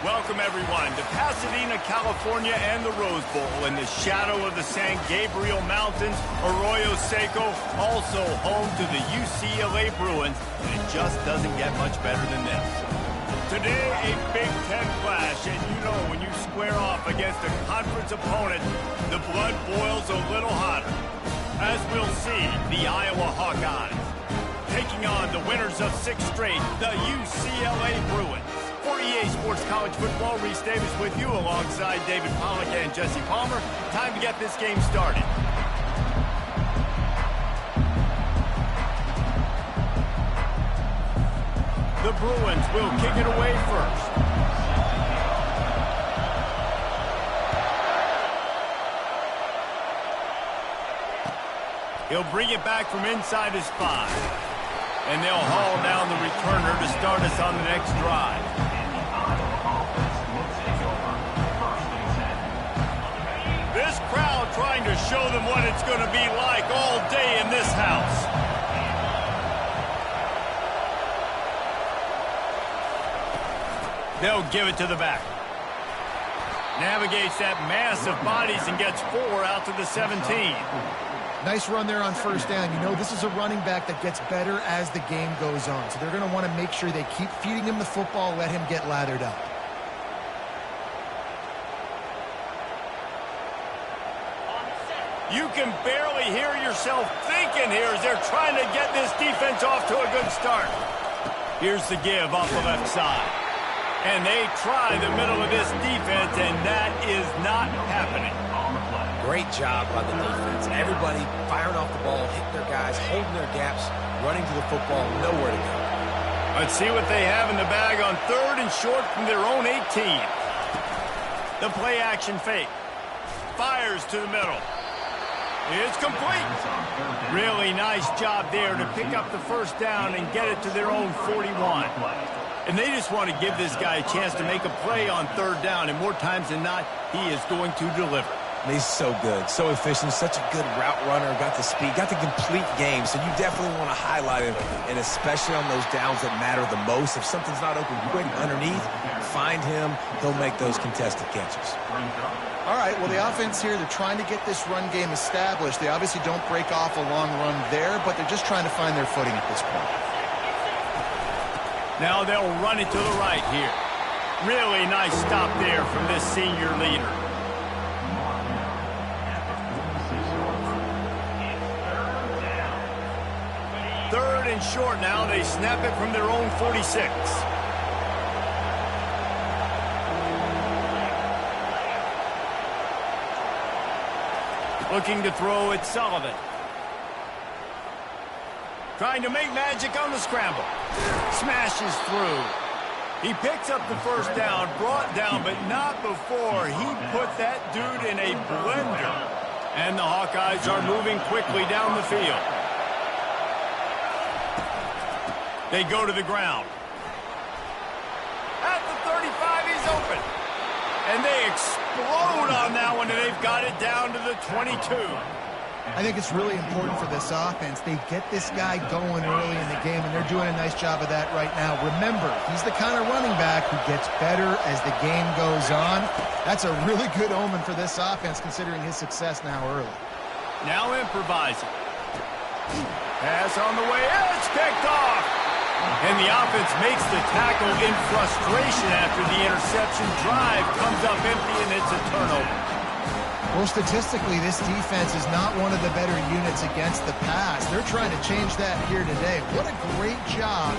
Welcome, everyone, to Pasadena, California and the Rose Bowl in the shadow of the San Gabriel Mountains. Arroyo Seco, also home to the UCLA Bruins, and it just doesn't get much better than this. Today, a Big Ten clash, and you know when you square off against a conference opponent, the blood boils a little hotter. As we'll see, the Iowa Hawkeyes taking on the winners of 6 straight, the UCLA Bruins. For EA Sports College Football, Reese Davis with you alongside David Pollack and Jesse Palmer. Time to get this game started. The Bruins will kick it away first. He'll bring it back from inside his 5. And they'll haul down the returner to start us on the next drive. This crowd trying to show them what it's going to be like all day in this house. They'll give it to the back. Navigates that mass of bodies and gets 4 out to the 17. Nice run there on first down. You know, this is a running back that gets better as the game goes on. So they're going to want to make sure they keep feeding him the football, let him get lathered up. You can barely hear yourself thinking here as they're trying to get this defense off to a good start. Here's the give off the left side. And they try the middle of this defense, and that is not happening. Great job by the defense. Everybody firing off the ball, hitting their guys, holding their gaps, running to the football, nowhere to go. Let's see what they have in the bag on 3rd and short from their own 18. The play action fake. Fires to the middle. It's complete. Really nice job there to pick up the first down and get it to their own 41. And they just want to give this guy a chance to make a play on 3rd down, and more times than not, he is going to deliver. He's so good, so efficient, such a good route runner, got the speed, got the complete game, so you definitely want to highlight him, and especially on those downs that matter the most. If something's not open, you break underneath, find him, he'll make those contested catches. All right, well, the offense here, they're trying to get this run game established. They obviously don't break off a long run there, but they're just trying to find their footing at this point. Now they'll run it to the right here. Really nice stop there from this senior leader. Third and short now. They snap it from their own 46. Looking to throw it, Sullivan. Trying to make magic on the scramble. Smashes through. He picks up the first down, brought down, but not before he put that dude in a blender. And the Hawkeyes are moving quickly down the field. They go to the ground. At the 35, he's open. And they explode on that one, and they've got it down to the 22. I think it's really important for this offense. They get this guy going early in the game, and they're doing a nice job of that right now. Remember, he's the kind of running back who gets better as the game goes on. That's a really good omen for this offense, considering his success now early. Now improvising. Pass on the way. It's picked off. And the offense makes the tackle in frustration after the interception. Drive comes up empty, and it's a turnover. Well, statistically, this defense is not one of the better units against the pass. They're trying to change that here today. What a great job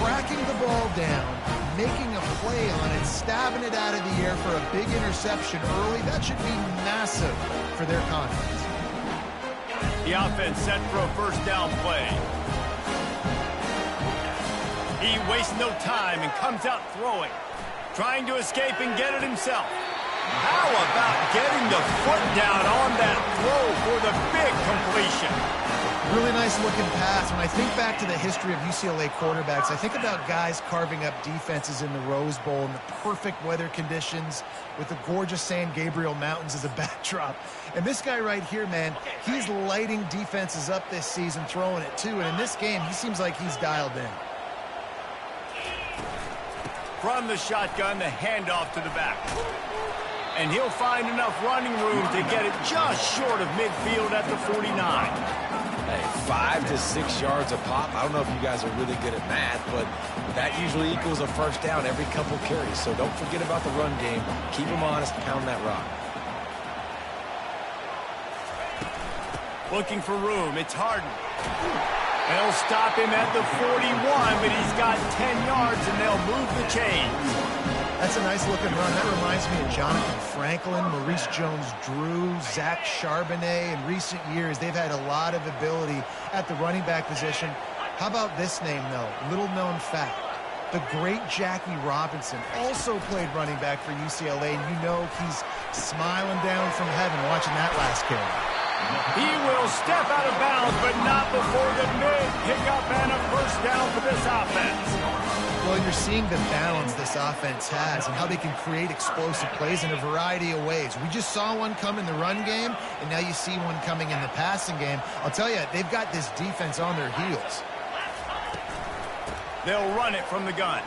tracking the ball down, making a play on it, stabbing it out of the air for a big interception early. That should be massive for their confidence. The offense set for a first down play. He wastes no time and comes out throwing. Trying to escape and get it himself. How about getting the foot down on that throw for the big completion? Really nice looking pass. When I think back to the history of UCLA quarterbacks, I think about guys carving up defenses in the Rose Bowl in the perfect weather conditions with the gorgeous San Gabriel Mountains as a backdrop. And this guy right here, man, he's lighting defenses up this season, throwing it too. And in this game, he seems like he's dialed in. From the shotgun, the handoff to the back. And he'll find enough running room to get it just short of midfield at the 49. Hey, 5 to 6 yards a pop. I don't know if you guys are really good at math, but that usually equals a first down every couple carries. So don't forget about the run game. Keep them honest, pound that rock. Looking for room. It's Harden. They'll stop him at the 41, but he's got 10 yards, and they'll move the chains. That's a nice-looking run. That reminds me of Jonathan Franklin, Maurice Jones-Drew, Zach Charbonnet. In recent years, they've had a lot of ability at the running back position. How about this name, though? Little-known fact. The great Jackie Robinson also played running back for UCLA, and you know he's smiling down from heaven watching that last carry. He will step out of bounds, but not before the mid-pickup and a first down for this offense. Well, you're seeing the balance this offense has and how they can create explosive plays in a variety of ways. We just saw one come in the run game, and now you see one coming in the passing game. I'll tell you, they've got this defense on their heels. They'll run it from the gun.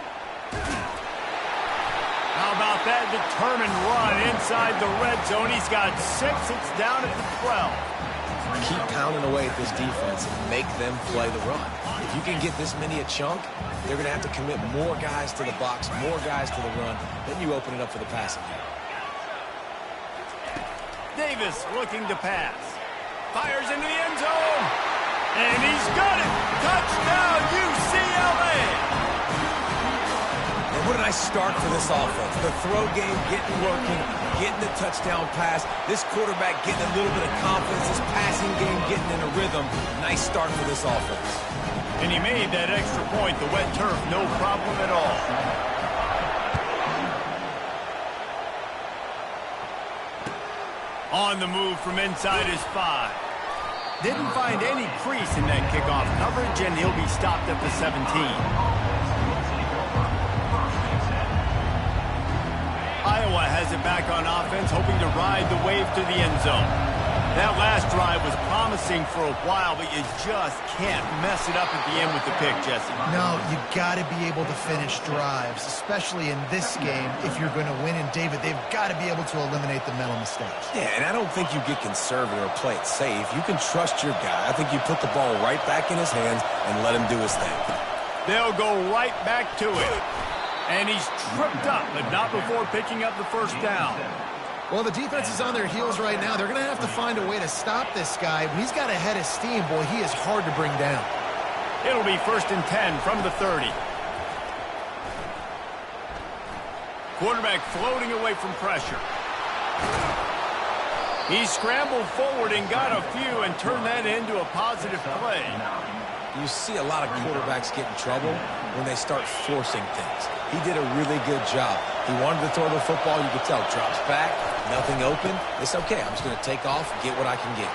How about that determined run inside the red zone? He's got 6. It's down at the 12. Keep pounding away at this defense and make them play the run. If you can get this many a chunk, they're going to have to commit more guys to the box, more guys to the run. Then you open it up for the passing game. Davis looking to pass. Fires into the end zone. And he's got it. Touchdown, UCLA. What a nice start for this offense. The throw game getting working, getting the touchdown pass. This quarterback getting a little bit of confidence. This passing game getting in a rhythm. Nice start for this offense. And he made that extra point, the wet turf, no problem at all. On the move from inside his 5. Didn't find any crease in that kickoff coverage, and he'll be stopped at the 17. Iowa has it back on offense, hoping to ride the wave to the end zone. That last drive was promising for a while, but you just can't mess it up at the end with the pick, Jesse. No, you got to be able to finish drives, especially in this game if you're going to win. And, David, they've got to be able to eliminate the mental mistakes. Yeah, and I don't think you get conservative or play it safe. You can trust your guy. I think you put the ball right back in his hands and let him do his thing. They'll go right back to it. And he's tripped up, but not before picking up the first down. Well, the defense is on their heels right now. They're going to have to find a way to stop this guy. When he's got a head of steam, boy, he is hard to bring down. It'll be 1st and 10 from the 30. Quarterback floating away from pressure. He scrambled forward and got a few and turned that into a positive play. You see a lot of quarterbacks get in trouble when they start forcing things. He did a really good job. He wanted to throw the football. You could tell. Drops back, nothing open. It's okay. I'm just going to take off, get what I can get.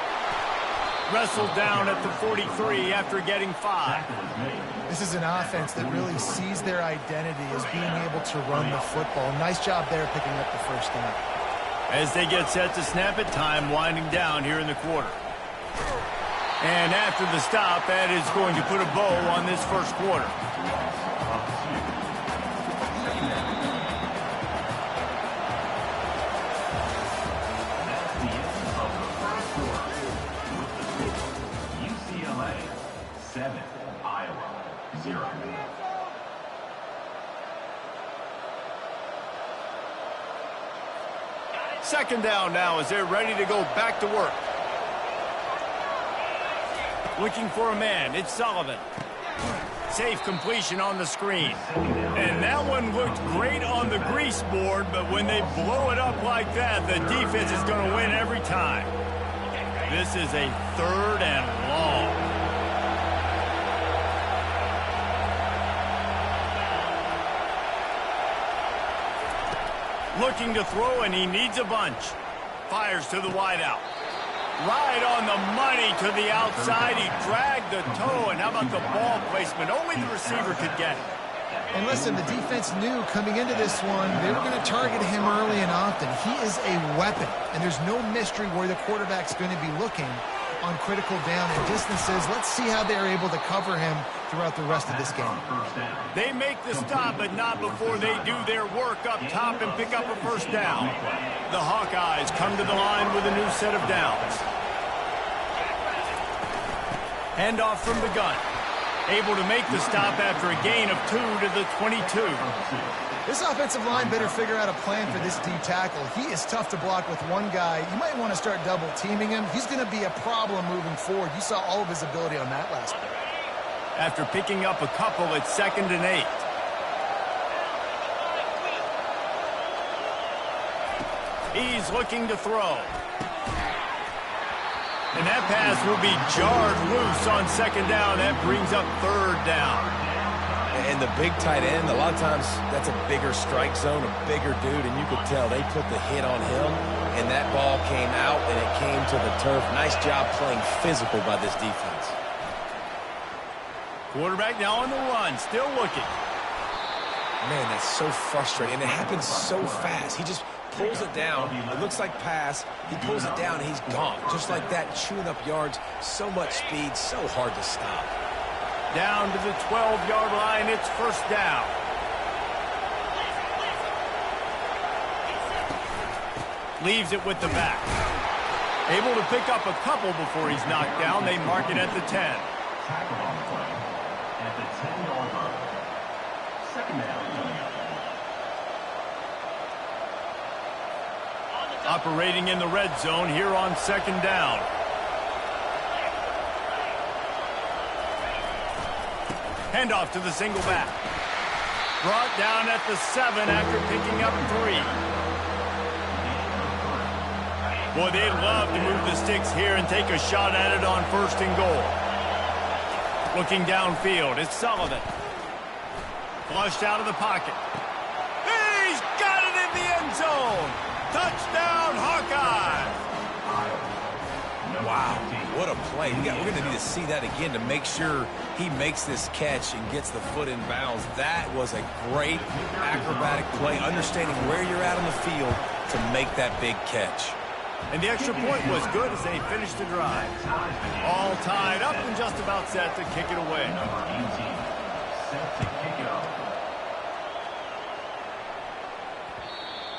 Wrestled down at the 43 after getting 5. This is an offense that really sees their identity as being able to run the football. Nice job there picking up the first down. As they get set to snap it, time winding down here in the quarter. And after the stop, that is going to put a bow on this first quarter. UCLA 7, Iowa 0. Second down now as they're ready to go back to work. Looking for a man. It's Sullivan. Safe completion on the screen. And that one looked great on the grease board, but when they blow it up like that, the defense is going to win every time. This is a 3rd and long. Looking to throw, and he needs a bunch. Fires to the wideout. Right on the money to the outside. He dragged the toe, and how about the ball placement? Only the receiver could get it. And listen, the defense knew coming into this one, they were going to target him early and often. He is a weapon, and there's no mystery where the quarterback's going to be looking. on critical down and distances. Let's see how they're able to cover him throughout the rest of this game. They make the stop, but not before they do their work up top and pick up a first down. The Hawkeyes come to the line with a new set of downs. Handoff from the gun. Able to make the stop after a gain of 2 to the 22. This offensive line better figure out a plan for this D tackle. He is tough to block with one guy. You might want to start double teaming him. He's going to be a problem moving forward. You saw all of his ability on that last play. After picking up a couple, it's 2nd and 8. He's looking to throw. And that pass will be jarred loose on 2nd down. That brings up 3rd down. And the big tight end, a lot of times that's a bigger strike zone, a bigger dude, and you could tell they put the hit on him, and that ball came out, and it came to the turf. Nice job playing physical by this defense. Quarterback now on the run, still looking. Man, that's so frustrating, and it happens so fast. He just pulls it down. It looks like pass. He pulls it down, and he's gone. Just like that, chewing up yards. So much speed, so hard to stop. Down to the 12-yard line, it's 1st down. Leaves it with the back. Able to pick up a couple before he's knocked down. They mark it at the 10. Tackle on the play at the 10-yard line. 2nd down coming up. Operating in the red zone here on 2nd down. Handoff to the single back. Brought down at the 7 after picking up 3. Boy, they'd love to move the sticks here and take a shot at it on 1st and goal. Looking downfield, it's Sullivan. Flushed out of the pocket. He's got it in the end zone. Touchdown, Hawkeyes. Wow, what a play. We're going to need to see that again to make sure he makes this catch and gets the foot in bounds. That was a great acrobatic play, understanding where you're at on the field to make that big catch. And the extra point was good as they finished the drive. All tied up and just about set to kick it away. Number 18, set to kick it off.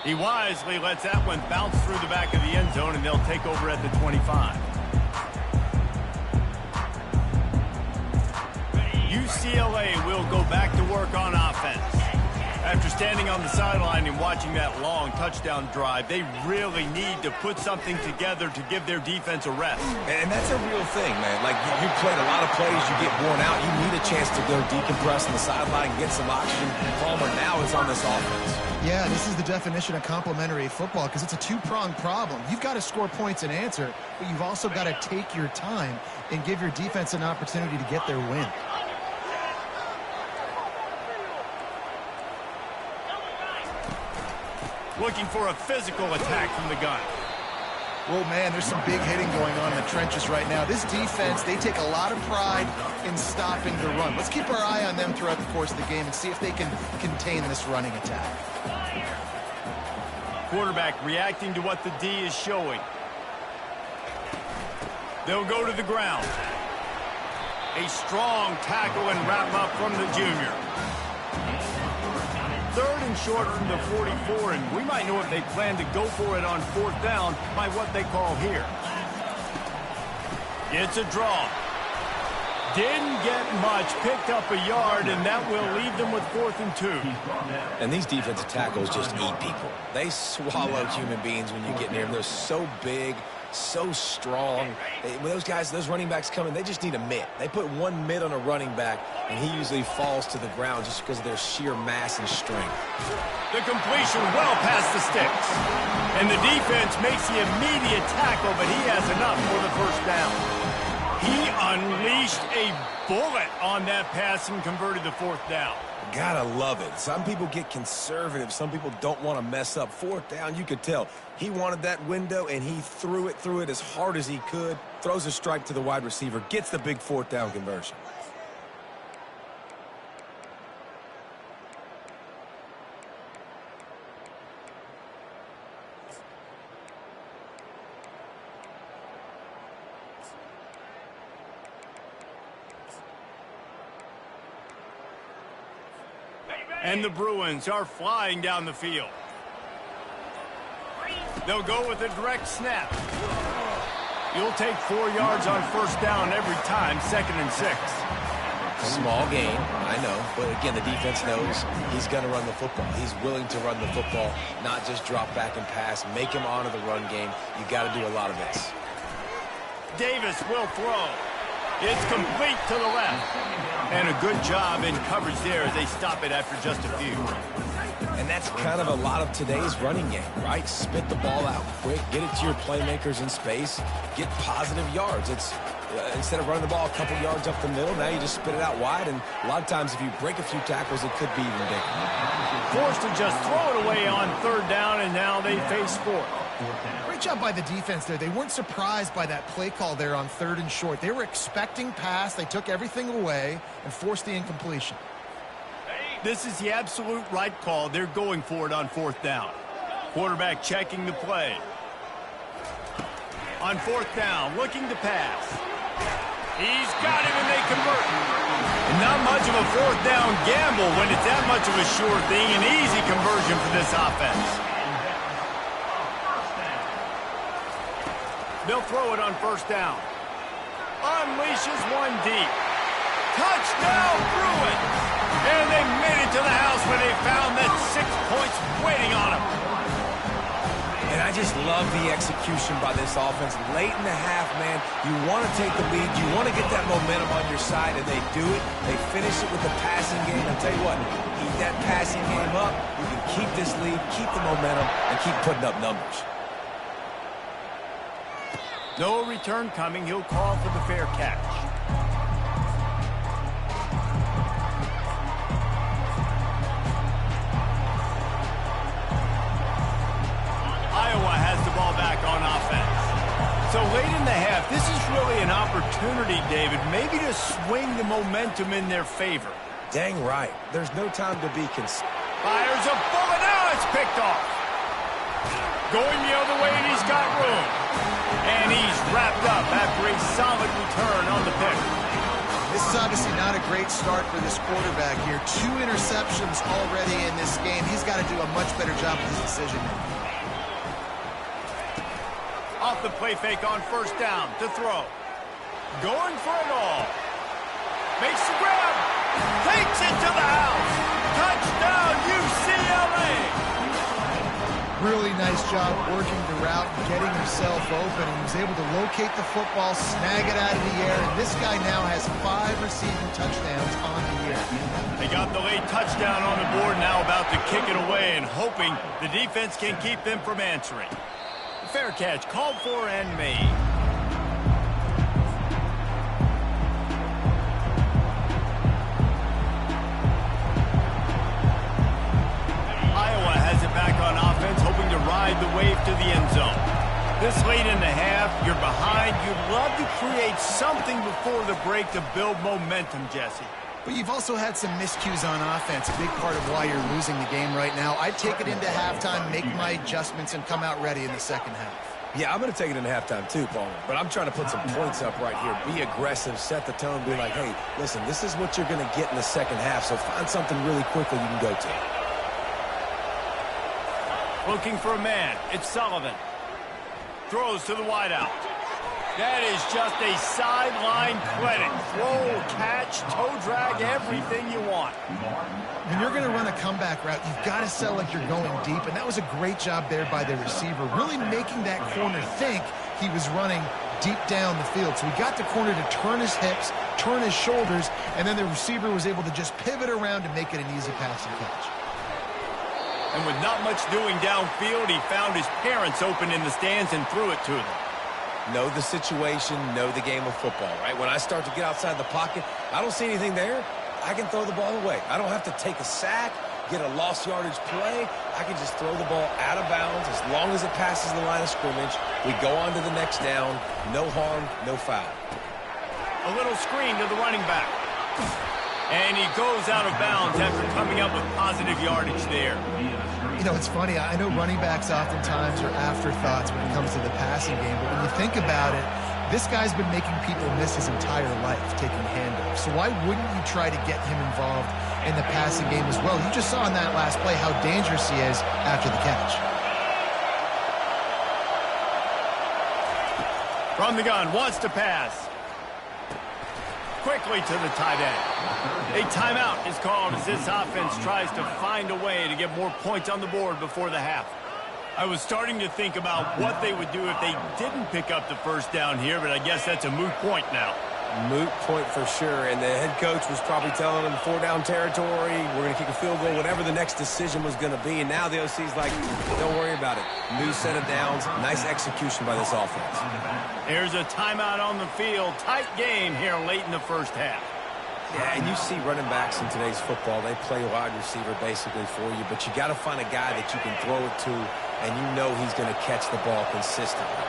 He wisely lets that one bounce through the back of the end zone, and they'll take over at the 25. UCLA will go back to work on offense. After standing on the sideline and watching that long touchdown drive, they really need to put something together to give their defense a rest. And that's a real thing, man. Like, you played a lot of plays, you get worn out. You need a chance to go decompress on the sideline, get some oxygen. Palmer now is on this offense. Yeah, this is the definition of complementary football because it's a two-pronged problem. You've got to score points and answer, but you've also got to take your time and give your defense an opportunity to get their win. Looking for a physical attack from the gun. Well, man, there's some big hitting going on in the trenches right now. This defense, they take a lot of pride in stopping the run. Let's keep our eye on them throughout the course of the game and see if they can contain this running attack. Quarterback reacting to what the D is showing. They'll go to the ground. A strong tackle and wrap up from the junior. 3rd and short from the 44, and we might know if they plan to go for it on 4th down by what they call here. It's a draw. Didn't get much, picked up a yard, and that will leave them with 4th and 2. And these defensive tackles just eat people. They swallow human beings when you get near them. They're so big, so strong. When those guys, those running backs come in, they just need a mitt. They put one mitt on a running back, and he usually falls to the ground just because of their sheer mass and strength. The completion well past the sticks. And the defense makes the immediate tackle, but he has enough for the 1st down. He unleashed a bullet on that pass and converted the 4th down. Gotta love it. Some people get conservative. Some people don't want to mess up. 4th down, you could tell. He wanted that window, and he threw it as hard as he could. Throws a strike to the wide receiver. Gets the big 4th down conversion. And the Bruins are flying down the field. They'll go with a direct snap. You'll take 4 yards on first down every time, 2nd and 6. Small gain, I know. But again, the defense knows he's going to run the football. He's willing to run the football, not just drop back and pass. Make him honor the run game. You got to do a lot of this. Davis will throw. It's complete to the left. And a good job in coverage there as they stop it after just a few. And that's kind of a lot of today's running game, right? Spit the ball out quick, get it to your playmakers in space, get positive yards. It's instead of running the ball a couple yards up the middle, now you just spit it out wide, and a lot of times if you break a few tackles, it could be even bigger. Forced to just throw it away on 3rd down, and now they face 4th. Great job by the defense there. They weren't surprised by that play call there on 3rd and short. They were expecting pass. They took everything away and forced the incompletion. This is the absolute right call. They're going for it on 4th down. Quarterback checking the play. On 4th down, looking to pass. He's got him, and they convert. And not much of a 4th down gamble when it's that much of a sure thing. An easy conversion for this offense. They'll throw it on 1st down. Unleashes one deep. Touchdown, Bruins! And they made it to the house when they found that 6 points waiting on them. And I just love the execution by this offense. Late in the half, man, you want to take the lead. You want to get that momentum on your side, and they do it. They finish it with the passing game. I'll tell you what, keep that passing game up. You can keep this lead, keep the momentum, and keep putting up numbers. No return coming. He'll call for the fair catch. Iowa has the ball back on offense. So late in the half, this is really an opportunity, David, maybe to swing the momentum in their favor. Dang right. There's no time to be concerned. Fires a bullet. Now it's picked off. Going the other way, and he's got room. And he's wrapped up after a solid return on the pick. This is obviously not a great start for this quarterback here. 2 interceptions already in this game. He's got to do a much better job with his decision-making. Off the play fake on 1st down to throw. Going for it all. Makes the grab. Takes it to the house. Touchdown, UCLA. Really nice job working the route, getting himself open. He was able to locate the football, snag it out of the air, and this guy now has 5 receiving touchdowns on the year. They got the late touchdown on the board, now about to kick it away and hoping the defense can keep them from answering. Fair catch called for and made. Iowa has it back on offense, hoping to ride the wave to the end zone. This late in the half, you're behind. You'd love to create something before the break to build momentum, Jesse. But you've also had some miscues on offense, a big part of why you're losing the game right now. I'd take it into halftime, make my adjustments, and come out ready in the second half. Yeah, I'm going to take it into halftime too, Paul. But I'm trying to put some points up right here. Be aggressive, set the tone, be like, hey, listen, this is what you're going to get in the second half, so find something really quickly you can go to. Looking for a man. It's Sullivan. Throws to the wideout. That is just a sideline clinic. Throw, catch, toe drag, everything you want. When you're going to run a comeback route, you've got to sell like you're going deep, and that was a great job there by the receiver, really making that corner think he was running deep down the field. So he got the corner to turn his hips, turn his shoulders, and then the receiver was able to just pivot around and make it an easy pass and catch. And with not much doing downfield, he found his parents open in the stands and threw it to them. Know the situation, know the game of football, right? When I start to get outside the pocket, I don't see anything there, I can throw the ball away. I don't have to take a sack, get a lost yardage play. I can just throw the ball out of bounds as long as it passes the line of scrimmage. We go on to the next down. No harm, no foul. A little screen to the running back. And he goes out of bounds after coming up with positive yardage there. You know, it's funny. I know running backs oftentimes are afterthoughts when it comes to the passing game, but when you think about it, this guy's been making people miss his entire life taking handoffs. So why wouldn't you try to get him involved in the passing game as well. You just saw in that last play how dangerous he is after the catch. From the gun, wants to pass. Quickly to the tight end. A timeout is called as this offense tries to find a way to get more points on the board before the half. I was starting to think about what they would do if they didn't pick up the first down here, but I guess that's a moot point now. Moot point for sure, and the head coach was probably telling them 4-down territory, we're going to kick a field goal, whatever the next decision was going to be, and now the OC's like, don't worry about it. New set of downs, nice execution by this offense. Here's a timeout on the field. Tight game here late in the first half. Yeah, and you see running backs in today's football, they play wide receiver basically for you, but you got to find a guy that you can throw it to, and you know he's going to catch the ball consistently.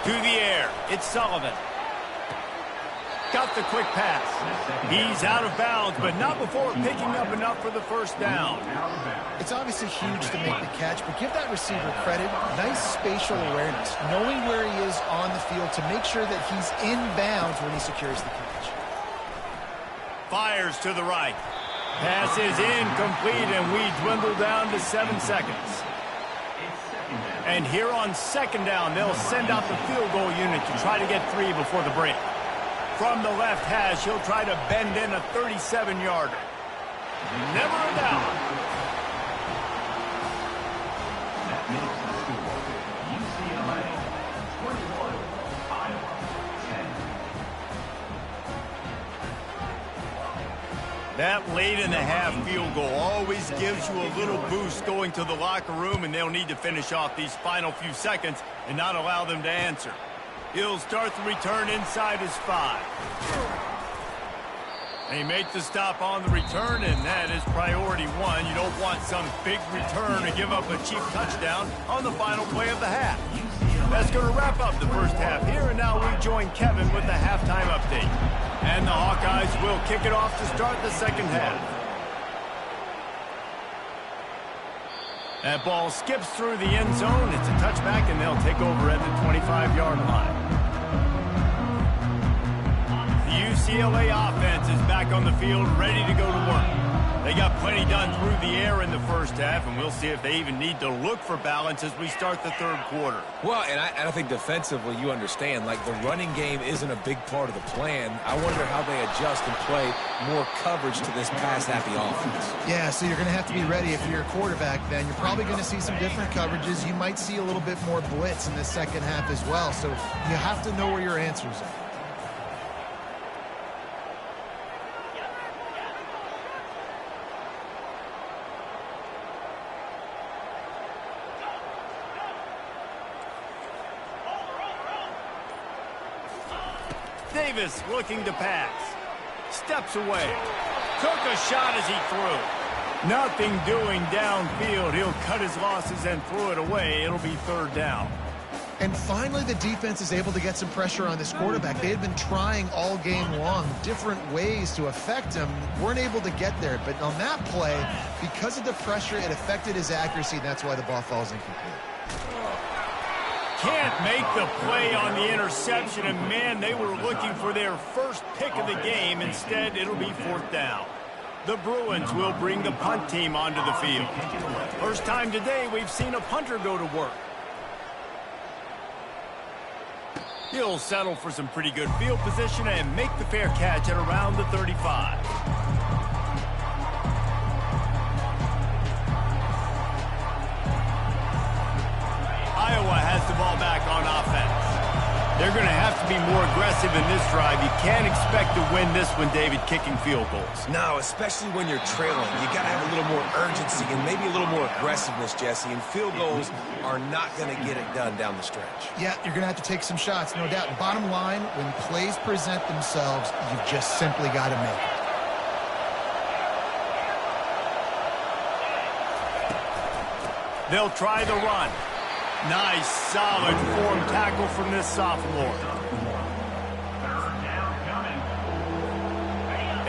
To the air, it's Sullivan. Got the quick pass. He's out of bounds, but not before picking up enough for the first down. It's obviously huge to make the catch, but give that receiver credit. Nice spatial awareness, knowing where he is on the field to make sure that he's in bounds when he secures the catch. Fires to the right. Pass is incomplete, and we dwindle down to 7 seconds. And here on second down, they'll send out the field goal unit to try to get 3 before the break. From the left hash, he'll try to bend in a 37-yarder. Never a down. That makes the score UCLA 21, Iowa 10. That late in the half field goal always gives you a little boost going to the locker room, and they'll need to finish off these final few seconds and not allow them to answer. He'll start the return inside his 5. They make the stop on the return, and that is priority 1. You don't want some big return to give up a cheap touchdown on the final play of the half. That's going to wrap up the first half here, and now we join Kevin with the halftime update. And the Hawkeyes will kick it off to start the second half. That ball skips through the end zone. It's a touchback, and they'll take over at the 25-yard line. The UCLA offense is back on the field, ready to go to work. They got plenty done through the air in the first half, and we'll see if they even need to look for balance as we start the third quarter. Well, and I think defensively, you understand, like the running game isn't a big part of the plan. I wonder how they adjust and play more coverage to this pass-happy offense. Yeah, so you're going to have to be ready if you're a quarterback then. You're probably going to see some different coverages. You might see a little bit more blitz in the second half as well, so you have to know where your answers are. Davis looking to pass. Steps away. Took a shot as he threw. Nothing doing downfield. He'll cut his losses and throw it away. It'll be third down. And finally, the defense is able to get some pressure on this quarterback. They had been trying all game long different ways to affect him. Weren't able to get there. But on that play, because of the pressure, it affected his accuracy. And that's why the ball falls incomplete. Can't make the play on the interception, and man, they were looking for their first pick of the game. Instead, it'll be fourth down. The Bruins will bring the punt team onto the field. First time today we've seen a punter go to work. He'll settle for some pretty good field position and make the fair catch at around the 35. Iowa has the ball back on offense. They're going to have to be more aggressive in this drive. You can't expect to win this one, David, kicking field goals. No, especially when you're trailing. You got to have a little more urgency and maybe a little more aggressiveness, Jesse. And field goals are not going to get it done down the stretch. Yeah, you're going to have to take some shots, no doubt. Bottom line, when plays present themselves, you've just simply got to make it. They'll try the run. Nice, solid form tackle from this sophomore.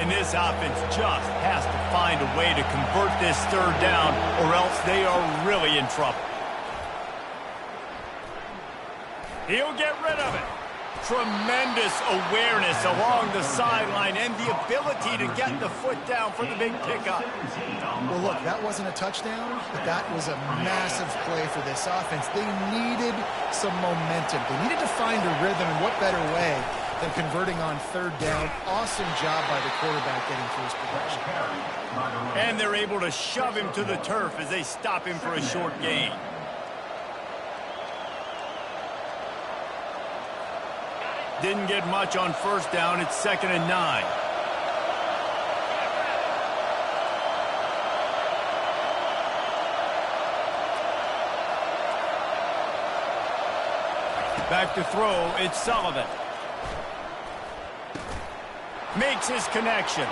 And this offense just has to find a way to convert this third down, or else they are really in trouble. He'll get rid of it. Tremendous awareness along the sideline and the ability to get the foot down for the big pickup. Well, look, that wasn't a touchdown, but that was a massive play for this offense. They needed some momentum. They needed to find a rhythm, and what better way than converting on third down. Awesome job by the quarterback getting through his progression. And they're able to shove him to the turf as they stop him for a short gain. Didn't get much on first down. It's 2nd and 9. Back to throw. It's Sullivan. Makes his connection.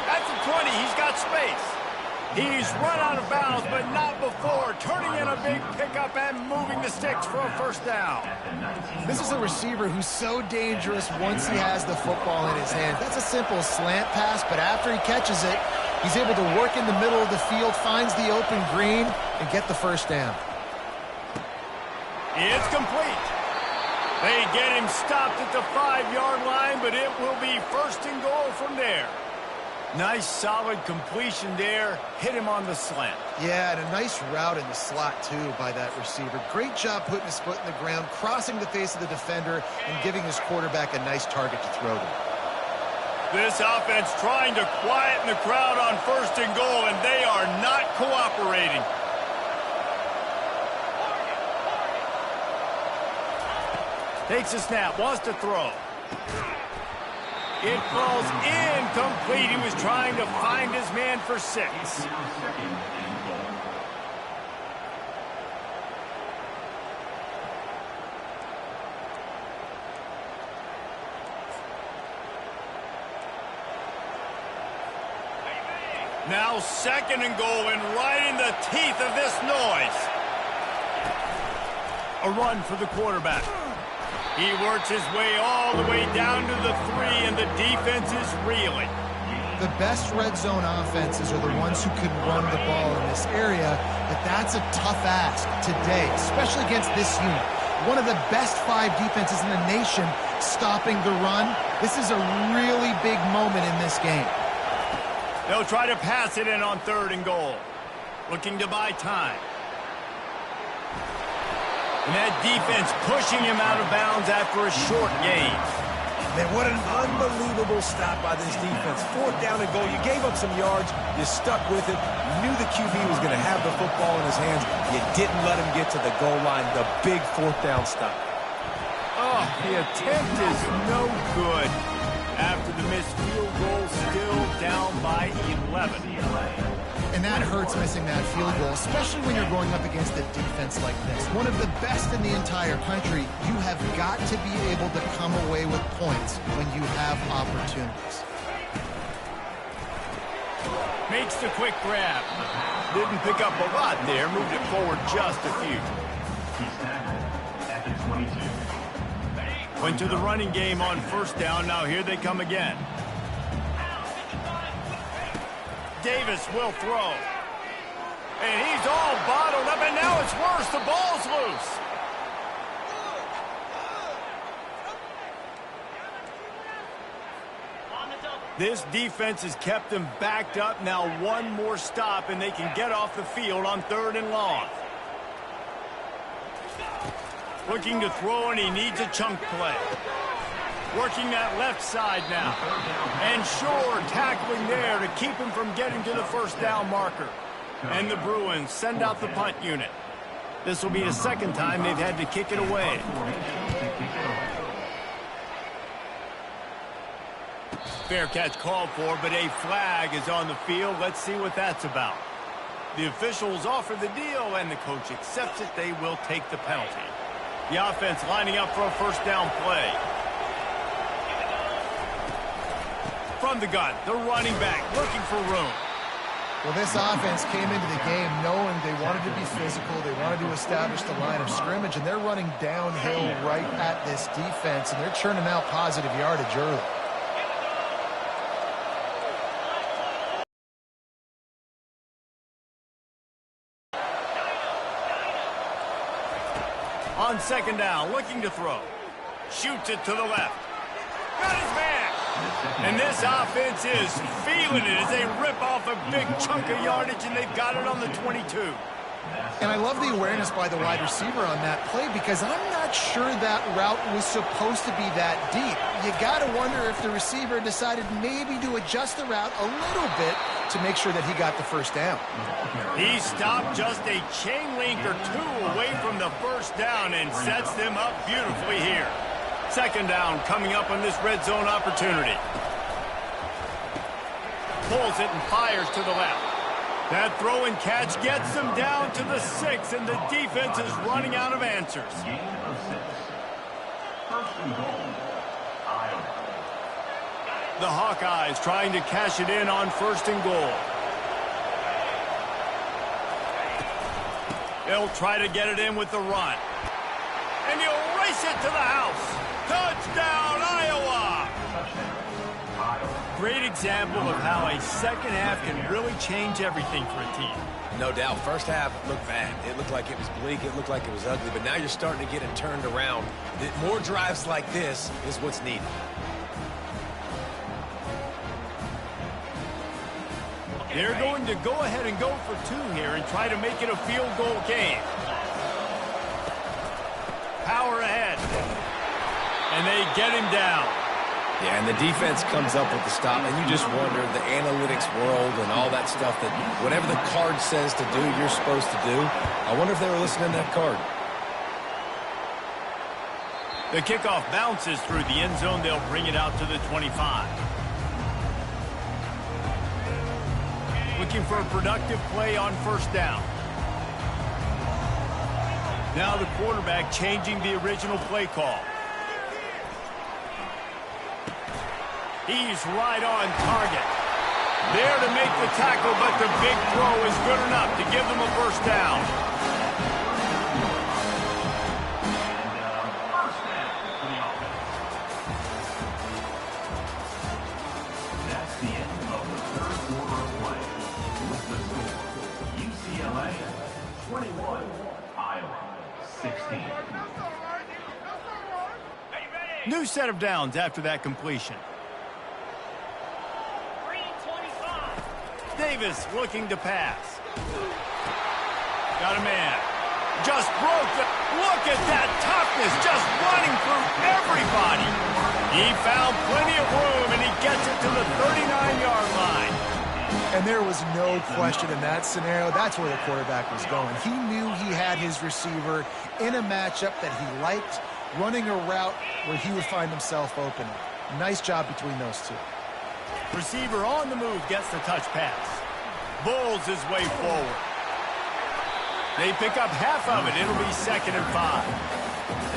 At the 20, he's got space. He's run out of bounds, but not before turning in a big pickup and moving the sticks for a first down. This is a receiver who's so dangerous once he has the football in his hands. That's a simple slant pass, but after he catches it, he's able to work in the middle of the field, finds the open green, and get the first down. It's complete. They get him stopped at the 5-yard line, but it will be 1st and goal from there. Nice, solid completion there. Hit him on the slant. Yeah, and a nice route in the slot, too, by that receiver. Great job putting his foot in the ground, crossing the face of the defender, and giving his quarterback a nice target to throw to. This offense trying to quieten the crowd on 1st and goal, and they are not cooperating. Takes a snap, wants to throw. It falls incomplete. He was trying to find his man for 6. Now 2nd and goal, and right in the teeth of this noise. A run for the quarterback. He works his way all the way down to the 3, and the defense is reeling. The best red zone offenses are the ones who can run the ball in this area, but that's a tough ask today, especially against this unit. One of the best 5 defenses in the nation stopping the run. This is a really big moment in this game. They'll try to pass it in on 3rd and goal. Looking to buy time. And that defense pushing him out of bounds after a short gain. Man, what an unbelievable stop by this defense. 4th down and goal. You gave up some yards. You stuck with it. You knew the QB was going to have the football in his hands. You didn't let him get to the goal line. The big 4th down stop. Oh, the attempt is no good. After the missed field goal, still down by 11. And that hurts, missing that field goal, especially when you're going up against a defense like this. One of the best in the entire country. You have got to be able to come away with points when you have opportunities. Makes the quick grab. Didn't pick up a lot there. Moved it forward just a few. He's tackled at the 22. Went to the running game on 1st down. Now here they come again. Davis will throw. And he's all bottled up, and now it's worse. The ball's loose. This defense has kept them backed up. Now one more stop, and they can get off the field on 3rd and long. Looking to throw, and he needs a chunk play. Working that left side now. And Shore tackling there to keep him from getting to the 1st down marker. And the Bruins send out the punt unit. This will be the 2nd time they've had to kick it away. Fair catch called for, but a flag is on the field. Let's see what that's about. The officials offer the deal, and the coach accepts it. They will take the penalty. The offense lining up for a 1st down play. From the gun, the running back looking for room. Well, this offense came into the game knowing they wanted to be physical. They wanted to establish the line of scrimmage, and they're running downhill right at this defense, and they're churning out positive yardage early. On 2nd down, looking to throw. Shoots it to the left. Got his man. And this offense is feeling it as they rip off a big chunk of yardage, and they've got it on the 22. And I love the awareness by the wide receiver on that play because I'm not sure that route was supposed to be that deep. You got to wonder if the receiver decided maybe to adjust the route a little bit to make sure that he got the first down. He stopped just a chain link or two away from the first down and sets them up beautifully here. Second down coming up on this red zone opportunity. Pulls it and fires to the left. That throw and catch gets them down to the 6, and the defense is running out of answers. Gain of 6. First and goal, Iowa. The Hawkeyes trying to cash it in on first and goal. They'll try to get it in with the run. And he'll race it to the house. Touchdown, Iowa! Great example of how a second half can really change everything for a team. No doubt. First half looked bad. It looked like it was bleak. It looked like it was ugly. But now you're starting to get it turned around. More drives like this is what's needed. They're going to go ahead and go for 2 here and try to make it a field goal game. Power ahead. And they get him down. Yeah, and the defense comes up with the stop, and you just wonder, the analytics world and all that stuff, that whatever the card says to do, you're supposed to do. I wonder if they were listening to that card. The kickoff bounces through the end zone. They'll bring it out to the 25. Looking for a productive play on first down. Now the quarterback changing the original play call. He's right on target. There to make the tackle, but the big throw is good enough to give them a first down. First down for the offense. That's the end of the third quarter of play. With the score, UCLA 21, Iowa 16. New set of downs after that completion. Davis looking to pass. Got a man. Just broke the... Look at that toughness, just running through everybody. He found plenty of room, and he gets it to the 39-yard line. And there was no question in that scenario. That's where the quarterback was going. He knew he had his receiver in a matchup that he liked, running a route where he would find himself open. Nice job between those two. Receiver on the move gets the touch pass. Bulls his way forward. They pick up half of it. It'll be 2nd and 5.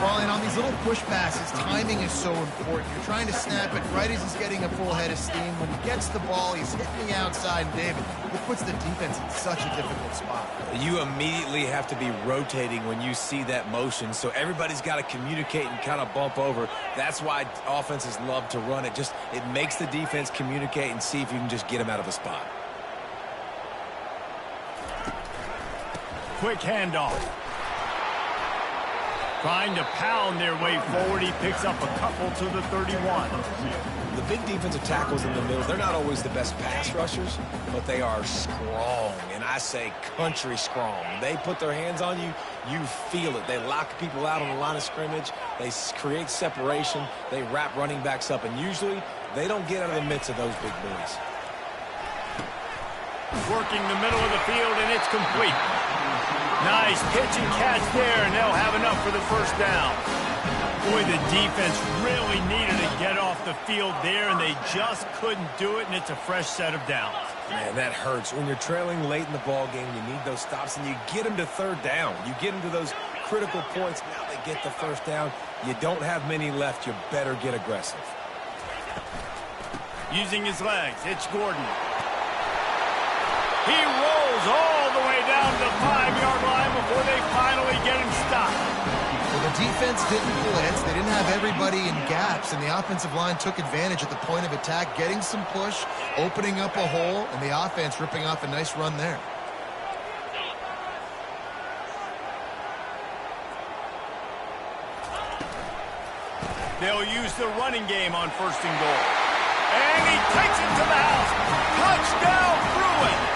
Well, and on these little push passes, timing is so important. You're trying to snap it right as he's getting a full head of steam. When he gets the ball, he's hitting the outside, and David, it puts the defense in such a difficult spot. You immediately have to be rotating when you see that motion, so everybody's got to communicate and kind of bump over. That's why offenses love to run it. It makes the defense communicate and see if you can just get them out of a spot. Quick handoff. Trying to pound their way forward. He picks up a couple to the 31. The big defensive tackles in the middle, they're not always the best pass rushers, but they are strong, and I say country strong. They put their hands on you, you feel it. They lock people out on the line of scrimmage. They create separation. They wrap running backs up, and usually they don't get out of the midst of those big boys. Working the middle of the field, and it's complete. Nice pitch and catch there, and they'll have enough for the first down. Boy, the defense really needed to get off the field there, and they just couldn't do it, and it's a fresh set of downs. Man, that hurts. When you're trailing late in the ball game, you need those stops, and you get them to third down. You get them to those critical points. Now they get the first down. You don't have many left. You better get aggressive. Using his legs, it's Gordon. He rolls all the way down to the 5-yard line before they finally get him stopped. Well, the defense didn't blitz. They didn't have everybody in gaps, and the offensive line took advantage at the point of attack, getting some push, opening up a hole, and the offense ripping off a nice run there. They'll use the running game on 1st and goal. And he takes it to the house. Touchdown, Bruins!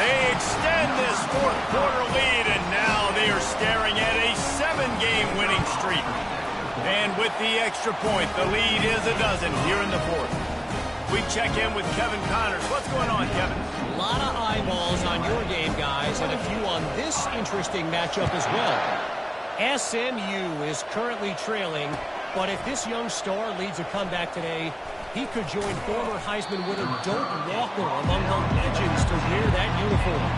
They extend this 4th quarter lead, and now they are staring at a 7-game winning streak. And with the extra point, the lead is a dozen here in the 4th. We check in with Kevin Connors. What's going on, Kevin? A lot of eyeballs on your game, guys, and a few on this interesting matchup as well. SMU is currently trailing, but if this young star leads a comeback today, he could join former Heisman winner Doak Walker among the legends to wear that uniform.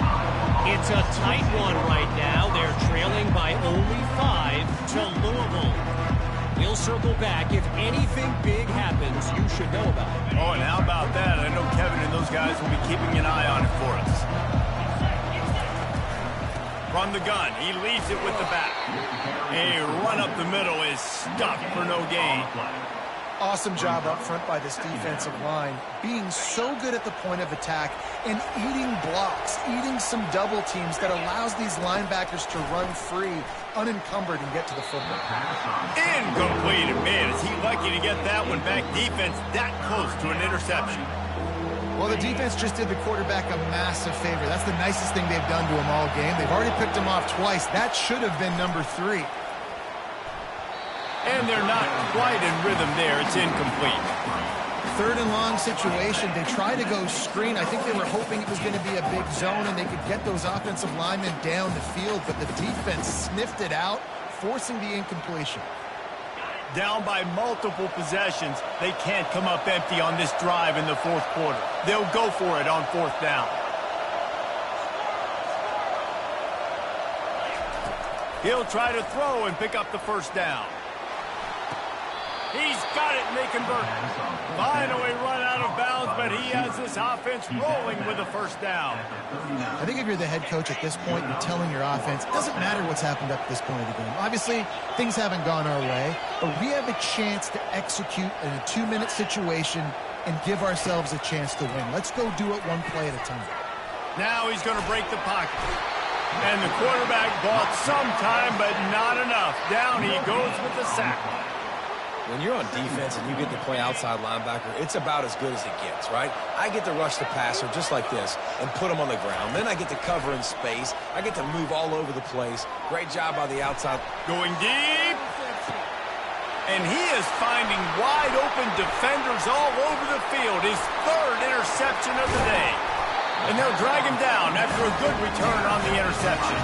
It's a tight one right now. They're trailing by only 5 to Louisville. We'll circle back. If anything big happens, you should know about it. Oh, and how about that? I know Kevin and those guys will be keeping an eye on it for us. From the gun, he leads it with the back. A run up the middle is stuck for no gain. Awesome job up front by this defensive line, being so good at the point of attack and eating blocks, eating some double teams that allows these linebackers to run free, unencumbered, and get to the football. Incomplete. Man, is he lucky to get that one back. Defense that close to an interception. Well, the defense just did the quarterback a massive favor. That's the nicest thing they've done to him all game. They've already picked him off twice. That should have been number 3. And they're not quite in rhythm there. It's incomplete. 3rd and long situation. They try to go screen. I think they were hoping it was going to be a big zone and they could get those offensive linemen down the field, but the defense sniffed it out, forcing the incompletion. Down by multiple possessions, they can't come up empty on this drive in the 4th quarter. They'll go for it on 4th down. He'll try to throw and pick up the 1st down. He's got it, Macon Burton. Finally run out of bounds, but he has this offense rolling with a 1st down. I think if you're the head coach at this point, you're telling your offense, it doesn't matter what's happened up to this point of the game. Obviously, things haven't gone our way, but we have a chance to execute in a 2-minute situation and give ourselves a chance to win. Let's go do it one play at a time. Now he's going to break the pocket. And the quarterback bought some time, but not enough. Down he goes with the sack. When you're on defense and you get to play outside linebacker, it's about as good as it gets, right? I get to rush the passer just like this and put him on the ground. Then I get to cover in space. I get to move all over the place. Great job by the outside. Going deep. And he is finding wide open defenders all over the field. His 3rd interception of the day. And they'll drag him down after a good return on the interception.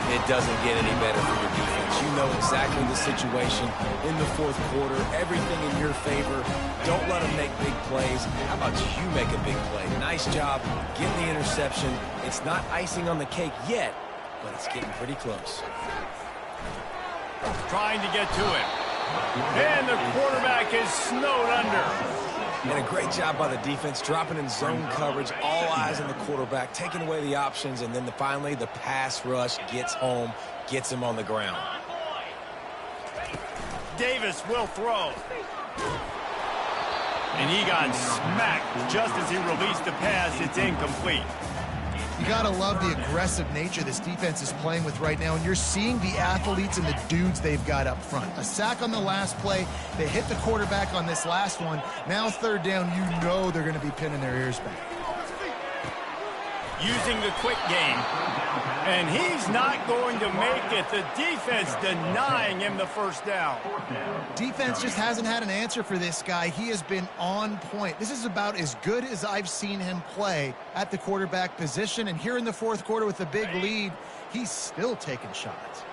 It doesn't get any better for your defense. You know exactly the situation in the 4th quarter. Everything in your favor. Don't let them make big plays. How about you make a big play? Nice job getting the interception. It's not icing on the cake yet, but it's getting pretty close. Trying to get to him. And the quarterback is snowed under. And a great job by the defense, dropping in zone coverage, all eyes on the quarterback, taking away the options, and then finally the pass rush gets home, gets him on the ground. Davis will throw. And he got smacked just as he released the pass. It's incomplete. You got to love the aggressive nature this defense is playing with right now, and you're seeing the athletes and the dudes they've got up front. A sack on the last play. They hit the quarterback on this last one. Now 3rd down, you know they're going to be pinning their ears back. Using the quick game. And he's not going to make it. The defense denying him the 1st down. Defense just hasn't had an answer for this guy. He has been on point. This is about as good as I've seen him play at the quarterback position. And here in the 4th quarter with a big lead, he's still taking shots.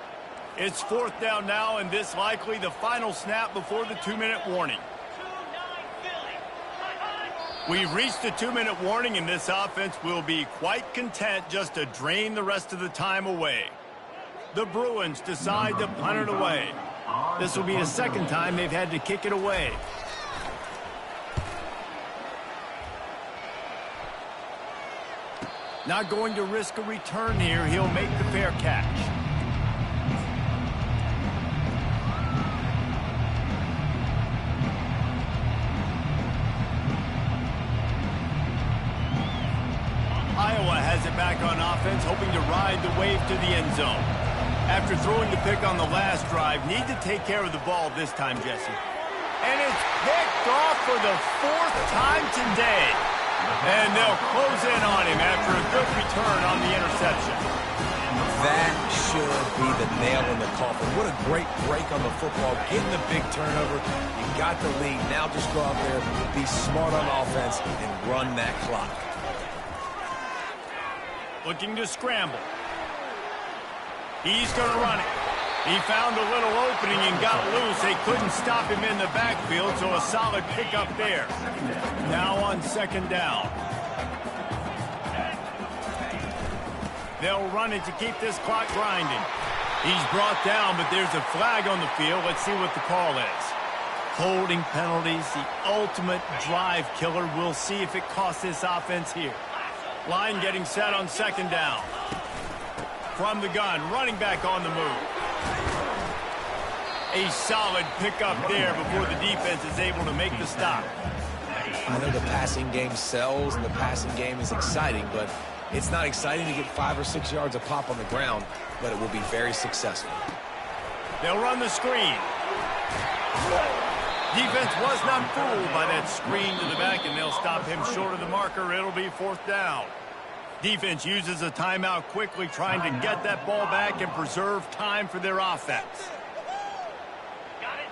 It's 4th down now, and this likely the final snap before the 2-minute warning. We've reached the 2-minute warning, and this offense will be quite content just to drain the rest of the time away. The Bruins decide to punt it away. This will be the 2nd time they've had to kick it away. Not going to risk a return here. He'll make the fair catch. Iowa has it back on offense, hoping to ride the wave to the end zone. After throwing the pick on the last drive, need to take care of the ball this time, Jesse. And it's picked off for the 4th time today. And they'll close in on him after a good return on the interception. That should be the nail in the coffin. What a great break on the football. Getting the big turnover. You got the lead. Now just go out there, be smart on offense, and run that clock. Looking to scramble. He's going to run it. He found a little opening and got loose. They couldn't stop him in the backfield, so a solid pickup there. Now on 2nd down. They'll run it to keep this clock grinding. He's brought down, but there's a flag on the field. Let's see what the call is. Holding penalties, the ultimate drive killer. We'll see if it costs this offense here. Line getting set on 2nd down. From the gun, running back on the move. A solid pickup there before the defense is able to make the stop. I know the passing game sells and the passing game is exciting, but it's not exciting to get 5 or 6 yards a pop on the ground, but it will be very successful. They'll run the screen. Defense was not fooled by that screen to the back, and they'll stop him short of the marker. It'll be 4th down. Defense uses a timeout quickly, trying to get that ball back and preserve time for their offense.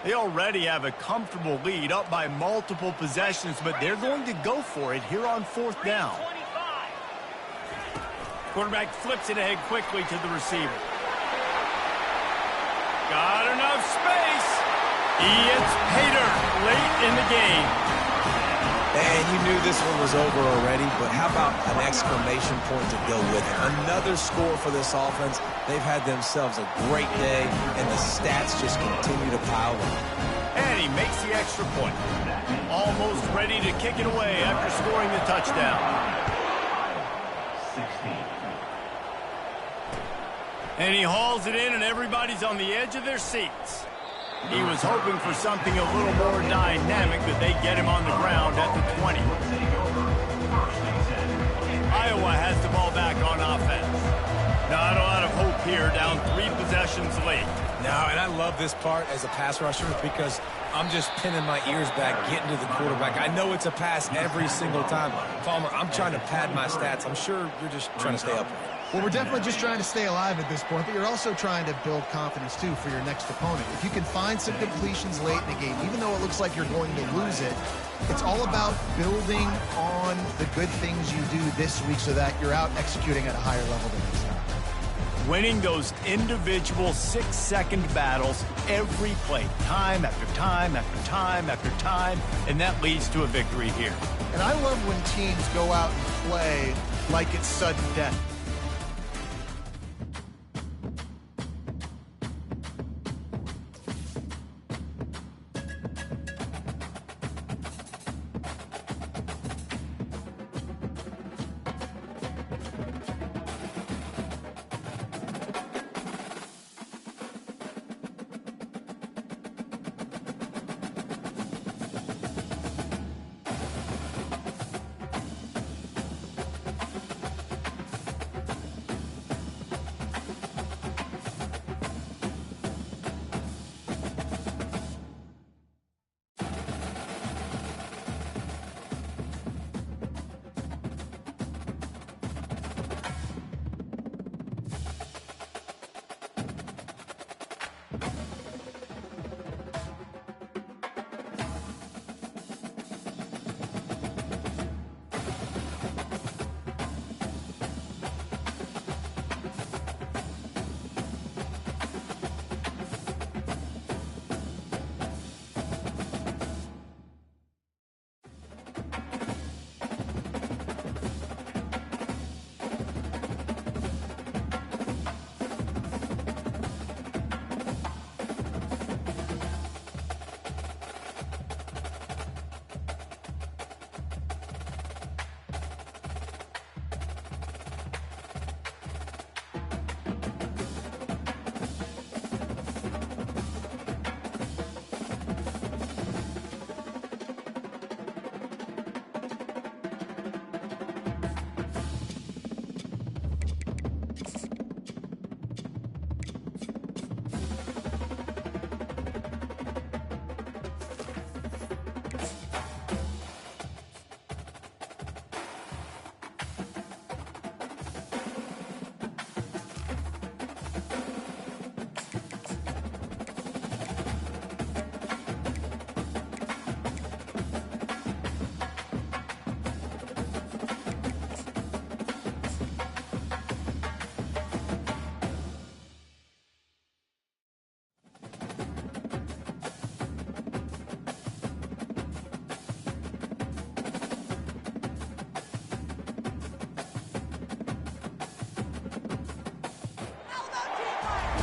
They already have a comfortable lead, up by multiple possessions, but they're going to go for it here on 4th down. Quarterback flips it ahead quickly to the receiver. Got enough space. It's Pater late in the game. And you knew this one was over already, but how about an exclamation point to go with it? Another score for this offense. They've had themselves a great day, and the stats just continue to pile up. And he makes the extra point. Almost ready to kick it away after scoring the touchdown. 16. And he hauls it in, and everybody's on the edge of their seats. He was hoping for something a little more dynamic, but they get him on the ground at the 20. Iowa has the ball back on offense. Not a lot of hope here, down 3 possessions late. Now, and I love this part as a pass rusher because I'm just pinning my ears back, getting to the quarterback. I know it's a pass every single time. Palmer, I'm trying to pad my stats. I'm sure you're just trying to stay up. Well, we're definitely just trying to stay alive at this point, but you're also trying to build confidence, too, for your next opponent. If you can find some completions late in the game, even though it looks like you're going to lose it, it's all about building on the good things you do this week so that you're out executing at a higher level the next time. Winning those individual 6-second battles every play, time after time after time after time, and that leads to a victory here. And I love when teams go out and play like it's sudden death.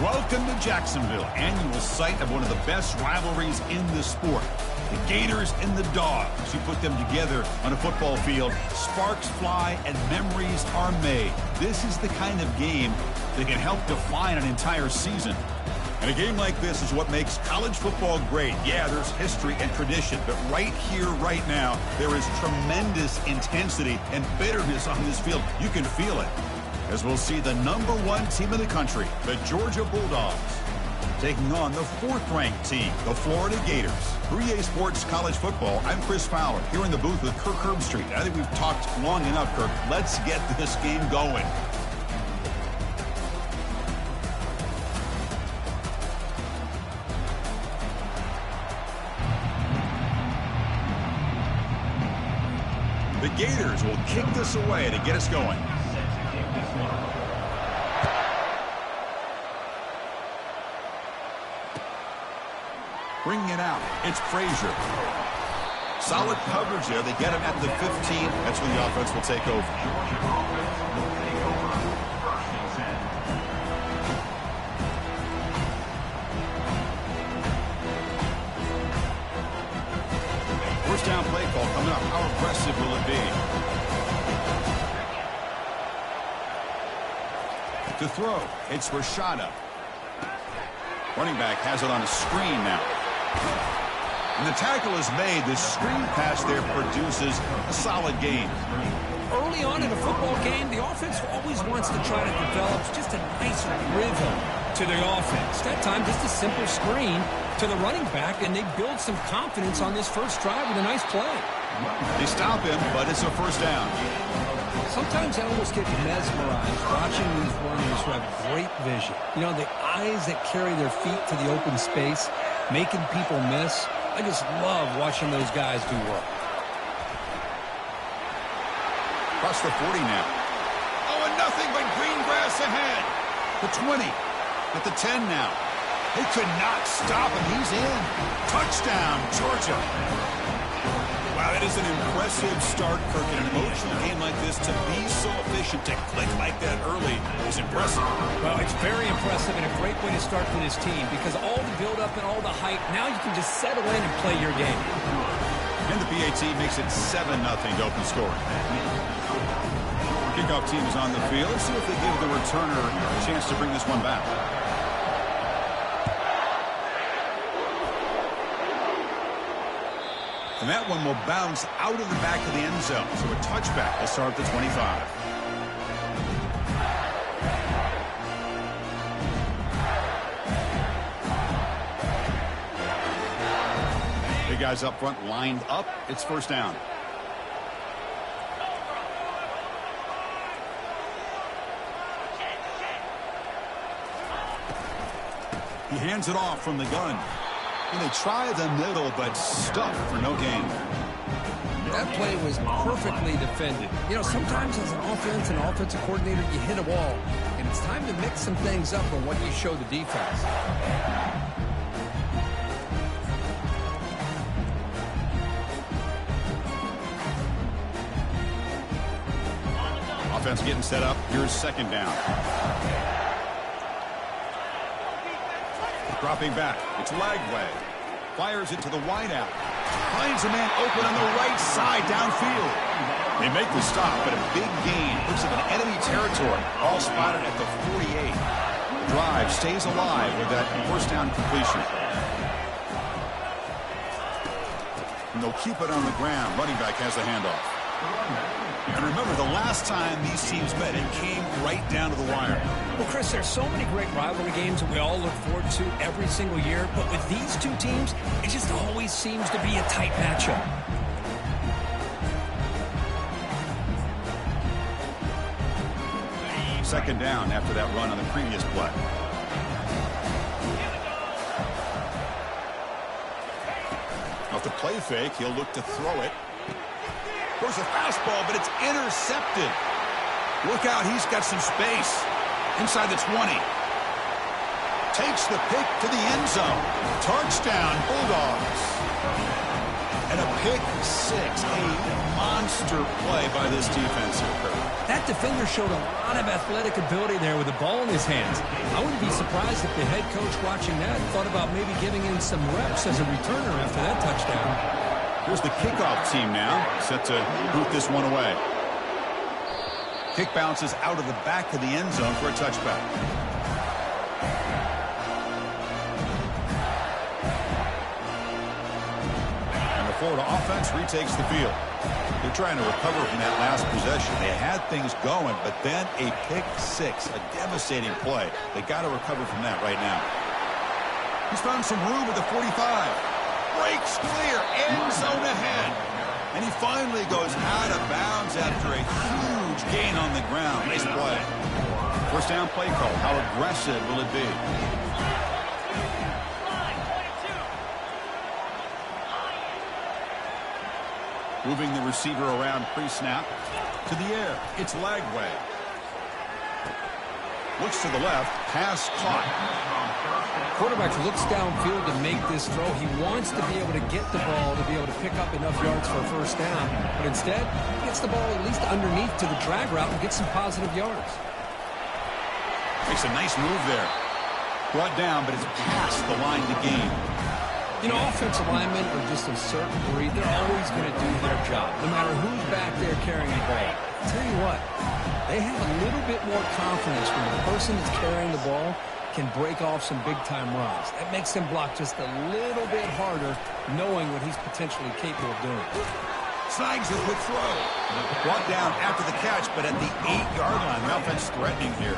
Welcome to Jacksonville, annual site of one of the best rivalries in the sport. The Gators and the Dogs. You put them together on a football field, sparks fly and memories are made. This is the kind of game that can help define an entire season. And a game like this is what makes college football great. Yeah, there's history and tradition, but right here, right now, there is tremendous intensity and bitterness on this field. You can feel it. As we'll see the #1 team in the country, the Georgia Bulldogs, taking on the 4th-ranked team, the Florida Gators. For EA Sports College Football, I'm Chris Fowler, here in the booth with Kirk Herbstreit. I think we've talked long enough, Kirk. Let's get this game going. The Gators will kick this away to get us going. Bringing it out, it's Frazier. Solid coverage there. They get him at the 15. That's when the offense will take over. First down play call coming up. How aggressive will it be? To throw, it's Rashada. Running back has it on a screen now. And the tackle is made. The screen pass there produces a solid gain. Early on in a football game, the offense always wants to try to develop just a nice rhythm to their offense. That time, just a simple screen to the running back, and they build some confidence on this first drive with a nice play. They stop him, but it's a first down. Sometimes I almost get mesmerized watching these runners who have great vision. You know, the eyes that carry their feet to the open space, making people miss. I just love watching those guys do work. Across the 40 now. Oh, and nothing but green grass ahead. The 20. At the 10 now. They could not stop him. He's in. Touchdown, Georgia. Wow, that is an impressive start, Kirk. In an emotional game like this, to be so efficient, to click like that early is impressive. Well, it's very impressive and a great way to start for this team because all the build-up and all the hype, now you can just settle in and play your game. And the PAT makes it 7-0 to open scoring. Kickoff team is on the field. Let's see if they give the returner a chance to bring this one back. And that one will bounce out of the back of the end zone. So a touchback will start at the 25. Big guys up front lined up. It's first down. He hands it off from the gun. And they try the middle, but stuck for no gain. That play was perfectly defended. You know, sometimes as an offense and offensive coordinator, you hit a wall. And it's time to mix some things up on what you show the defense. Offense getting set up. Here's second down. Dropping back. It's Lagway. Fires it to the wideout. Finds a man open on the right side downfield. They make the stop, but a big gain. Looks like an enemy territory. All spotted at the 48. The drive stays alive with that first down completion. And they'll keep it on the ground. Running back has the handoff. And remember, the last time these teams met, it came right down to the wire. Well, Chris, there's so many great rivalry games that we all look forward to every single year. But with these two teams, it just always seems to be a tight matchup. Second down after that run on the previous play. Off the play fake, he'll look to throw it. Goes a fastball, but it's intercepted. Look out, he's got some space. Inside the 20. Takes the pick to the end zone. Touchdown, Bulldogs. And a pick six, a monster play by this defense here, Kurt. That defender showed a lot of athletic ability there with the ball in his hands. I wouldn't be surprised if the head coach watching that thought about maybe giving him some reps as a returner after that touchdown. Here's the kickoff team now, set to boot this one away. Kick bounces out of the back of the end zone for a touchback. And the Florida offense retakes the field. They're trying to recover from that last possession. They had things going, but then a pick six, a devastating play. They got to recover from that right now. He's found some room at the 45. Breaks clear, end zone ahead. And he finally goes out of bounds after a huge gain on the ground. Nice play. First down play call. How aggressive will it be? Moving the receiver around pre-snap. To the air. It's Lagway. Looks to the left. Pass caught. Quarterback looks downfield to make this throw. He wants to be able to get the ball to be able to pick up enough yards for a first down. But instead, he gets the ball at least underneath to the drag route and gets some positive yards. Makes a nice move there. Brought down, but it's past the line to gain. You know, offensive linemen are just a certain breed. They're always going to do their job, no matter who's back there carrying the ball. I'll tell you what, they have a little bit more confidence when the person that's carrying the ball can break off some big-time runs. That makes him block just a little bit harder, knowing what he's potentially capable of doing. Snags a good throw. Brought down after the catch, but at the 8-yard line. The offense threatening here.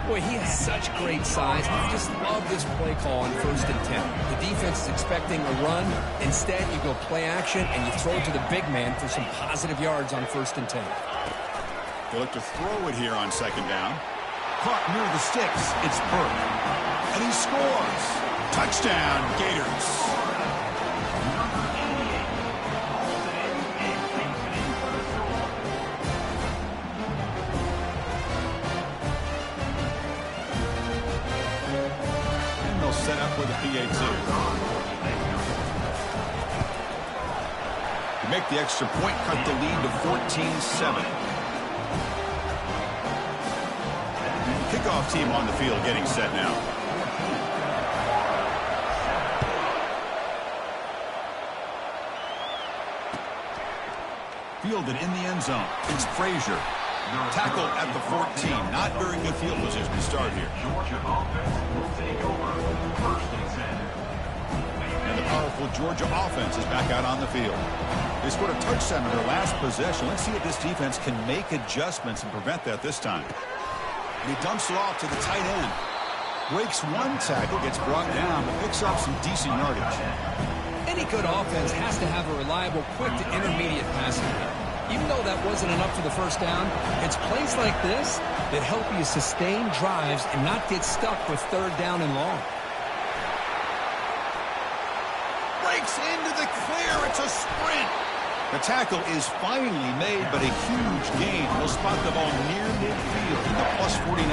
Boy, he has such great size. I just love this play call on 1st and 10. The defense is expecting a run. Instead, you go play action, and you throw it to the big man for some positive yards on 1st and 10. They look to throw it here on 2nd down. Caught near the sticks. It's Burke. And he scores. Touchdown, Gators. Set up with a PAT. To make the extra point, cut the lead to 14-7. Kickoff team on the field getting set now. Fielded in the end zone. It's Frazier. Tackle at the 14. Not very good field position to start here. Georgia offense will take over 1st and 10. And the powerful Georgia offense is back out on the field. They scored a touchdown in their last possession. Let's see if this defense can make adjustments and prevent that this time. And he dumps it off to the tight end. Breaks one tackle, gets brought down, but picks up some decent yardage. Any good offense has to have a reliable, quick to intermediate passing game. Even though that wasn't enough for the first down, it's plays like this that help you sustain drives and not get stuck with 3rd down and long. Breaks into the clear. It's a sprint. The tackle is finally made, but a huge gain. Will spot the ball near midfield in the +49.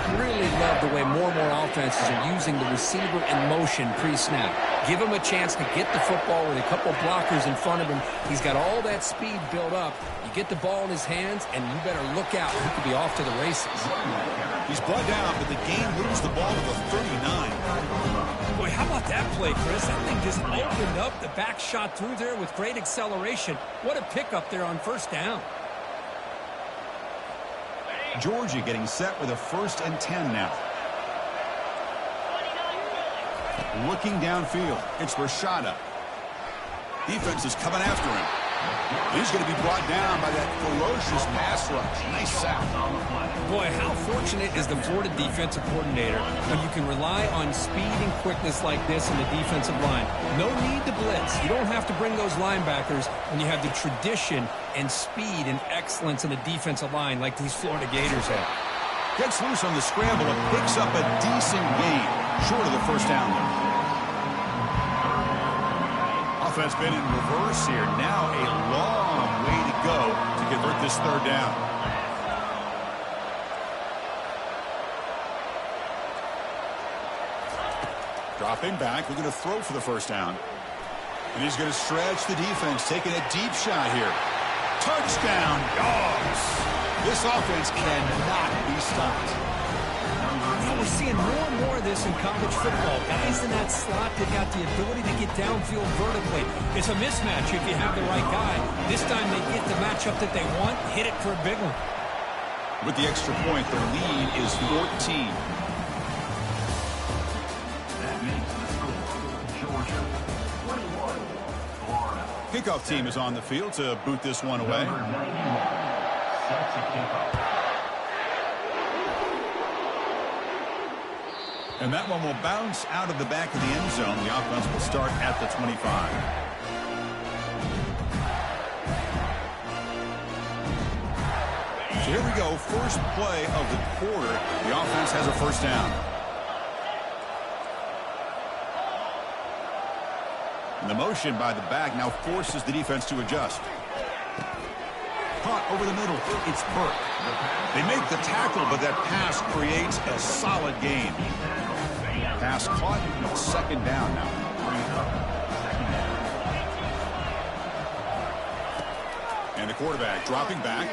I really love the way more and more offenses are using the receiver in motion pre-snap. Give him a chance to get the football with a couple blockers in front of him. He's got all that speed built up. You get the ball in his hands, and you better look out. He could be off to the races. He's brought down, but the game moves the ball to the 39. Boy, how about that play, Chris? That thing just opened up. The back shot through there with great acceleration. What a pickup there on 1st down. Georgia getting set with a 1st and 10 now. Looking downfield. It's Rashada. Defense is coming after him. He's going to be brought down by that ferocious pass rush. Nice sack. Boy, how fortunate is the Florida defensive coordinator when you can rely on speed and quickness like this in the defensive line. No need to blitz. You don't have to bring those linebackers when you have the tradition and speed and excellence in the defensive line like these Florida Gators have. Gets loose on the scramble and picks up a decent gain. Short of the first down there. Offense been in reverse here. Now a long way to go to convert this 3rd down. Dropping back. We're going to throw for the first down. And he's going to stretch the defense, taking a deep shot here. Touchdown, Dogs. This offense cannot be stopped. We're seeing more and more of this in college football. Guys in that slot that got the ability to get downfield vertically. It's a mismatch if you have the right guy. This time they get the matchup that they want, hit it for a big one. With the extra point, the lead is 14. That makes the score Georgia 21, Florida. Kickoff team is on the field to boot this one away. Number 91 sets a kickoff. And that one will bounce out of the back of the end zone. The offense will start at the 25. So here we go. First play of the quarter. The offense has a first down. And the motion by the back now forces the defense to adjust. Caught over the middle. It's Burke. They make the tackle, but that pass creates a solid gain. Pass caught. Second down now. And the quarterback dropping back.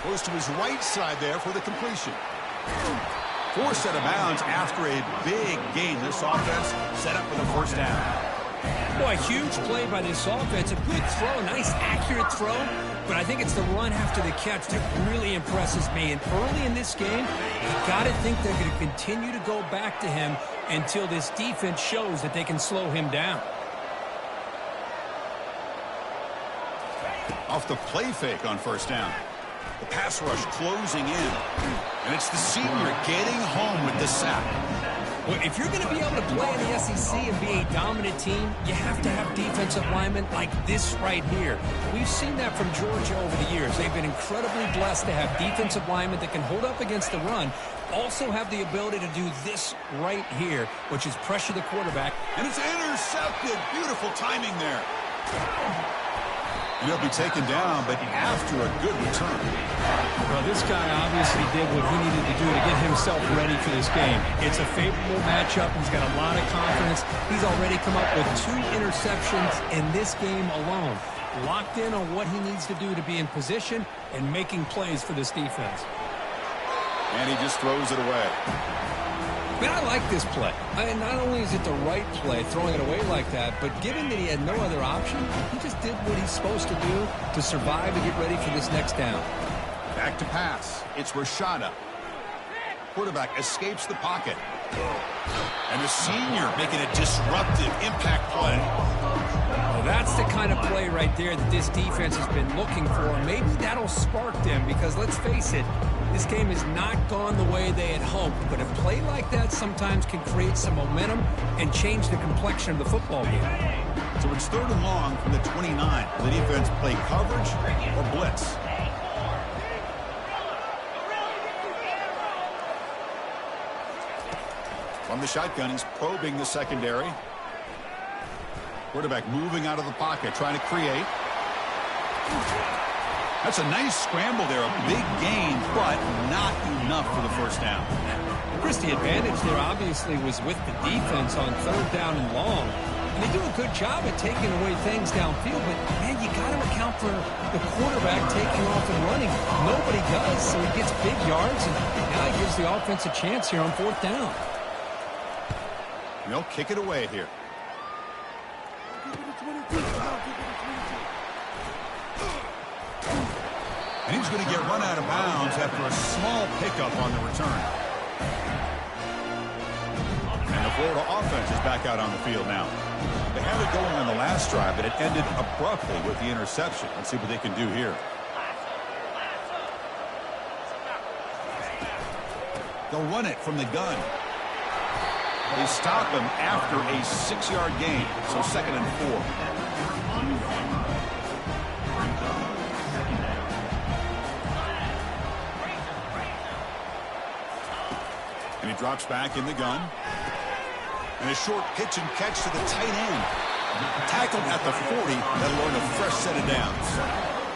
Goes to his right side there for the completion. Forced out of bounds after a big gain. This offense set up for the first down. Boy, huge play by this offense. A good throw, nice accurate throw. But I think it's the run after the catch that really impresses me. And early in this game, you got to think they're going to continue to go back to him until this defense shows that they can slow him down. Off the play fake on first down. The pass rush closing in. And it's the senior getting home with the sack. Well, if you're going to be able to play in the SEC and be a dominant team, you have to have defensive linemen like this right here. We've seen that from Georgia over the years. They've been incredibly blessed to have defensive linemen that can hold up against the run, also have the ability to do this right here, which is pressure the quarterback. And it's intercepted. Beautiful timing there. And he'll be taken down, but after a good return. Well, this guy obviously did what he needed to do to get himself ready for this game. It's a favorable matchup. He's got a lot of confidence. He's already come up with 2 interceptions in this game alone. Locked in on what he needs to do to be in position and making plays for this defense. And he just throws it away. Man, I like this play. Not only is it the right play, throwing it away like that, but given that he had no other option, he just did what he's supposed to do to survive and get ready for this next down. Back to pass. It's Rashada. Quarterback escapes the pocket. And the senior making a disruptive impact play. Well, that's the kind of play right there that this defense has been looking for. Maybe that'll spark them because, let's face it, this game has not gone the way they had hoped. But a play like that sometimes can create some momentum and change the complexion of the football game. So it's 3rd and long from the 29. The defense play coverage or blitz. From the shotgun, he's probing the secondary. Quarterback moving out of the pocket, trying to create. That's a nice scramble there, a big gain, but not enough for the first down. Chris, the advantage there obviously was with the defense on 3rd down and long. And they do a good job at taking away things downfield, but, man, you got to account for the quarterback taking off and running. Nobody does, so he gets big yards, and now he gives the offense a chance here on 4th down. They'll kick it away here. And he's going to get run out of bounds after a small pickup on the return. And the Florida offense is back out on the field now. They had it going on the last drive, but it ended abruptly with the interception. Let's see what they can do here. They'll run it from the gun. They stop him after a 6-yard gain, so 2nd and 4. And he drops back in the gun. And a short pitch and catch to the tight end. Tackled at the 40. That'll earn a fresh set of downs.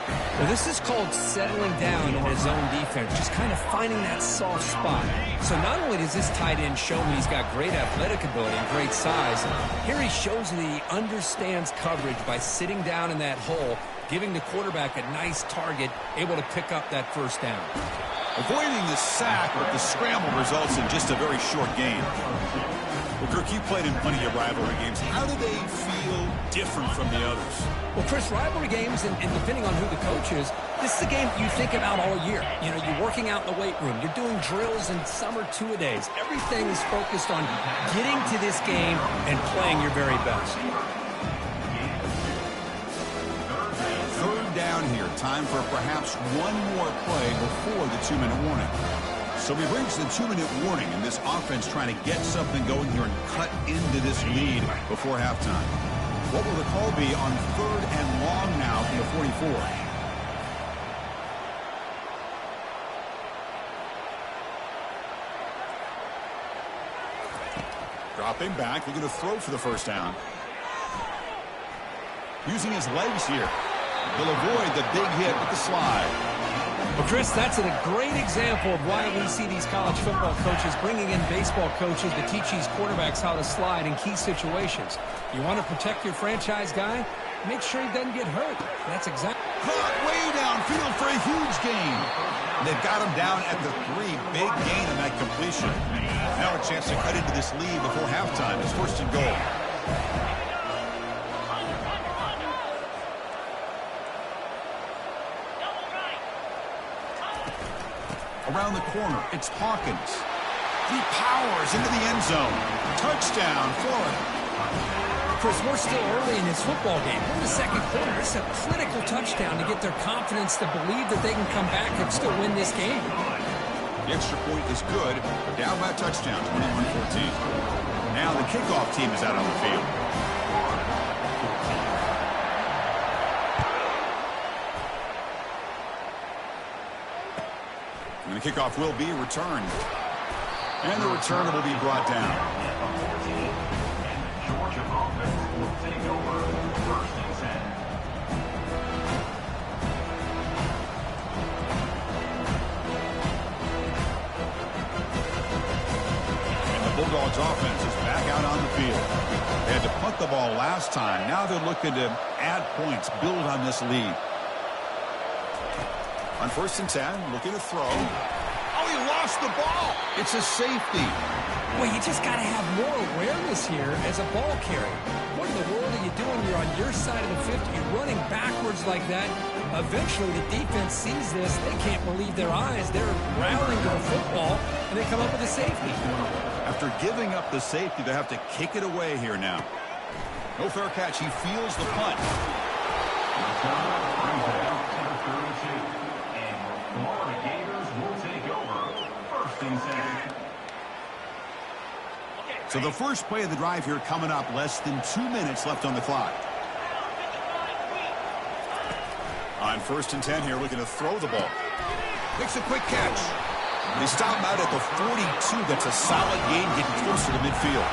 Well, this is called settling down in his own defense, just kind of finding that soft spot. So not only does this tight end show me he's got great athletic ability and great size, here he shows that he understands coverage by sitting down in that hole, giving the quarterback a nice target, able to pick up that first down. Avoiding the sack, but the scramble results in just a very short gain. Well, Kirk, you played in plenty of rivalry games. How do they feel different from the others? Well, Chris, rivalry games, and depending on who the coach is, this is a game you think about all year. You know, you're working out in the weight room. You're doing drills and summer two-a-days. Everything is focused on getting to this game and playing your very best. Third down here. Time for perhaps one more play before the 2-minute warning. So we've reached the 2-minute warning, and this offense trying to get something going here and cut into this lead before halftime. What will the call be on 3rd and long now from the 44? Dropping back, looking to throw for the first down. Using his legs here. He'll avoid the big hit with the slide. Well, Chris, that's a great example of why we see these college football coaches bringing in baseball coaches to teach these quarterbacks how to slide in key situations. You want to protect your franchise guy? Make sure he doesn't get hurt. That's exactly. Caught way downfield for a huge gain. They've got him down at the 3. Big gain on that completion. Now a chance to cut into this lead before halftime. It's 1st and goal. Around the corner, it's Hawkins. He powers into the end zone. Touchdown, Florida. Chris, we're still early in this football game. We're in the second quarter. It's a critical touchdown to get their confidence to believe that they can come back and still win this game. The extra point is good. Down by a touchdown, 21-14. Now the kickoff team is out on the field. And the kickoff will be returned. And the returner will be brought down. Georgia offense will take over 1st and 10. And the Bulldogs offense is back out on the field. They had to punt the ball last time. Now they're looking to add points, build on this lead. On 1st and 10, looking to throw. Oh, he lost the ball. It's a safety. Well, you just got to have more awareness here as a ball carrier. What in the world are you doing? You're on your side of the 50. You're running backwards like that. Eventually, the defense sees this. They can't believe their eyes. They're rallying to the football, and they come up with a safety. After giving up the safety, they have to kick it away here now. No fair catch. He feels the punt. Florida Gators will take over 1st and 10. So the first play of the drive here coming up, less than 2 minutes left on the clock. On 1st and 10 here, looking to throw the ball. Makes a quick catch. They stop him out at the 42. That's a solid gain, getting closer to midfield.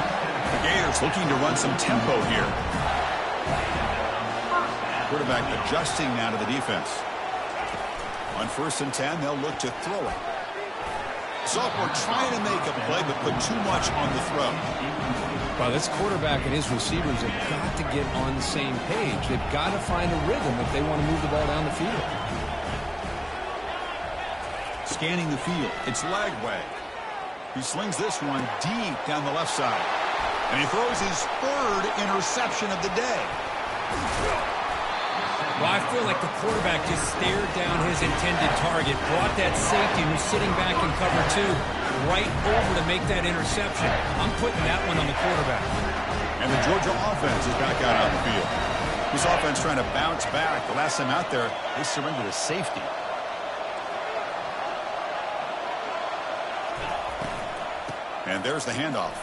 The Gators looking to run some tempo here. Quarterback adjusting now to the defense. On 1st and 10, they'll look to throw it. Sophomore trying to make a play, but put too much on the throw. Well, this quarterback and his receivers have got to get on the same page. They've got to find a rhythm if they want to move the ball down the field. Scanning the field, it's Lagway. He slings this one deep down the left side. And he throws his 3rd interception of the day. Well, I feel like the quarterback just stared down his intended target, brought that safety who's sitting back in cover 2 right over to make that interception. I'm putting that one on the quarterback. And the Georgia offense is back out on the field. This offense trying to bounce back. The last time out there, they surrendered a safety. And there's the handoff.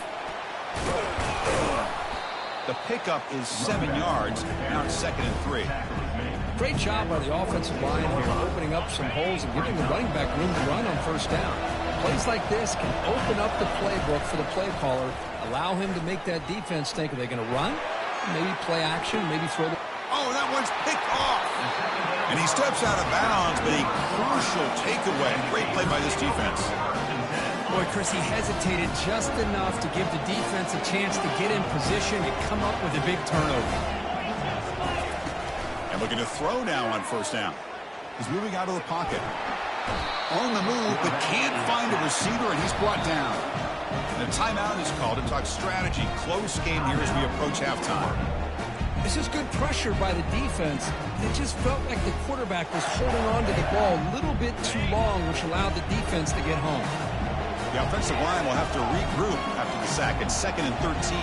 The pickup is 7 yards. Now it's 2nd and 3. Great job by the offensive line here, opening up some holes and giving the running back room to run on 1st down. Plays like this can open up the playbook for the play caller, allow him to make that defense think, are they going to run? Maybe play action, maybe throw the... Oh, that one's picked off. And he steps out of bounds, but a crucial takeaway. Great play by this defense. Boy, Chris, he hesitated just enough to give the defense a chance to get in position and come up with a big turnover. And looking to throw now on first down. He's moving out of the pocket. On the move, but can't find a receiver, and he's brought down. And a timeout is called to talk strategy. Close game here as we approach halftime. This is good pressure by the defense. It just felt like the quarterback was holding on to the ball a little bit too long, which allowed the defense to get home. The offensive line will have to regroup after the sack. It's 2nd and 13.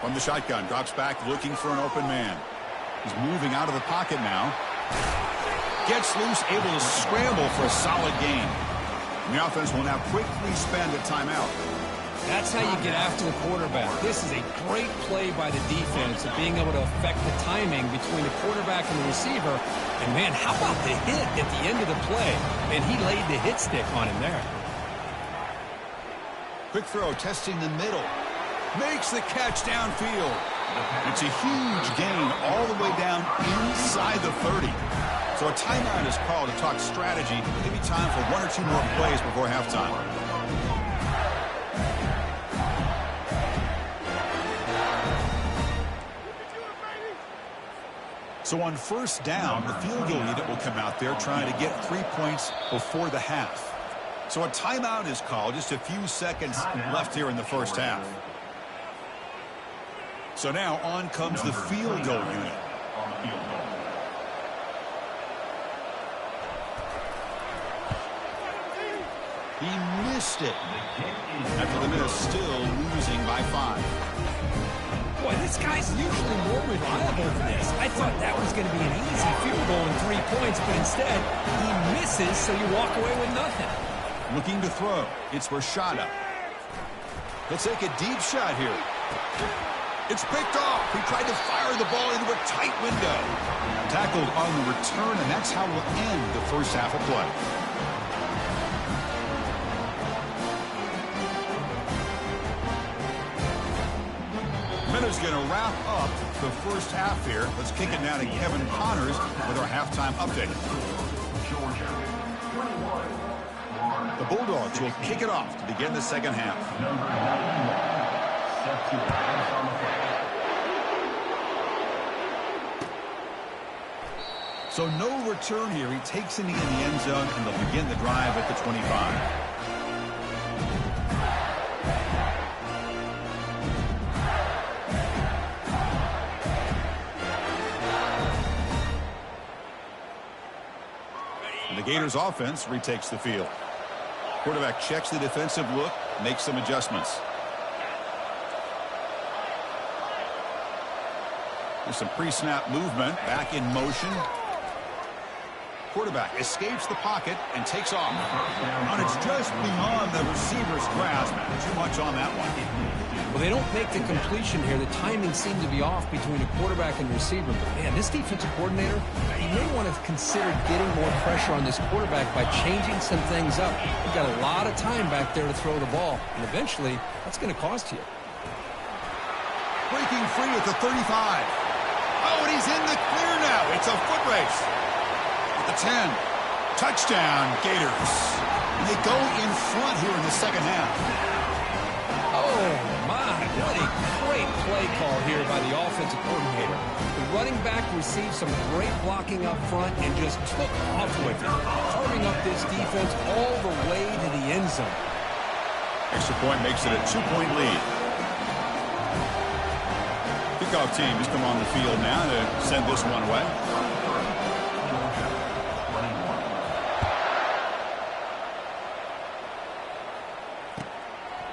From the shotgun, drops back looking for an open man. He's moving out of the pocket now. Gets loose, able to scramble for a solid gain. And the offense will now quickly spend a timeout. That's how you get after the quarterback. This is a great play by the defense of being able to affect the timing between the quarterback and the receiver. And, man, how about the hit at the end of the play? And he laid the hit stick on him there. Quick throw, testing the middle. Makes the catch downfield. It's a huge gain all the way down inside the 30. So a timeout is called to talk strategy. Maybe time for 1 or 2 more plays before halftime. So on first down, the field goal unit will come out there trying to get 3 points before the half. So a timeout is called. Just a few seconds left here in the first half. So now on comes the field goal unit. He missed it. After the miss, still losing by 5. Boy, this guy's usually more reliable than this. I thought that was going to be an easy field goal and 3 points, but instead, he misses, so you walk away with nothing. Looking to throw. It's Rashada. He'll take a deep shot here. It's picked off. He tried to fire the ball into a tight window. Tackled on the return, and that's how we'll end the first half of play. Minute's going to wrap up the first half here. Let's kick it now to Kevin Connors with our halftime update. The Bulldogs will kick it off to begin the second half. So no return here. He takes it in the end zone, and they'll begin the drive at the 25. The Gators offense retakes the field. Quarterback checks the defensive look, makes some adjustments. There's some pre-snap movement, back in motion. Quarterback escapes the pocket and takes off. And it's just beyond the receiver's grasp. Too much on that one. Well, they don't make the completion here. The timing seemed to be off between a quarterback and receiver. But, man, this defensive coordinator, he may want to consider getting more pressure on this quarterback by changing some things up. They've got a lot of time back there to throw the ball. And eventually, that's going to cost you. Breaking free at the 35. Oh, and he's in the clear now. It's a foot race. At the 10. Touchdown, Gators. And they go in front here in the second half. Oh, my. What a great play call here by the offensive coordinator. The running back received some great blocking up front and just took off with it, carving up this defense all the way to the end zone. Extra point makes it a 2-point lead. Kickoff team has come on the field now to send this one away.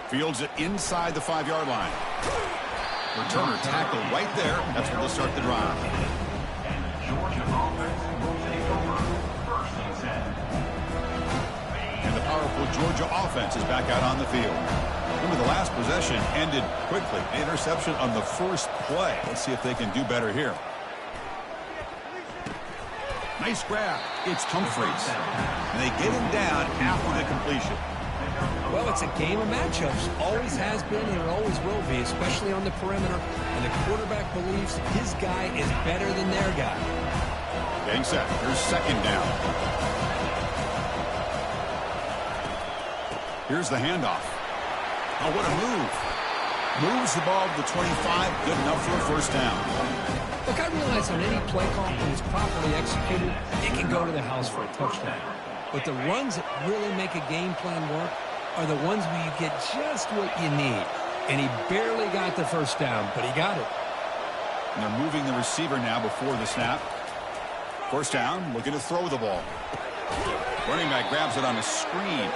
Fields it inside the 5-yard line. Returner tackle right there. That's where they'll start the drive. And the powerful Georgia offense is back out on the field. Remember, the last possession ended quickly. An interception on the first play. Let's see if they can do better here. Nice grab. It's Humphreys. And they get him down after the completion. Well, it's a game of matchups. Always has been and it always will be, especially on the perimeter. And the quarterback believes his guy is better than their guy. Getting set. Here's second down. Here's the handoff. Oh, what a move. Moves the ball to the 25. Good enough for a first down. Look, I realize on any play call, when it's properly executed, it can go to the house for a touchdown. But the runs that really make a game plan work are the ones where you get just what you need. And he barely got the first down, but he got it. And they're moving the receiver now before the snap. First down, looking to throw the ball. Running back grabs it on a screen.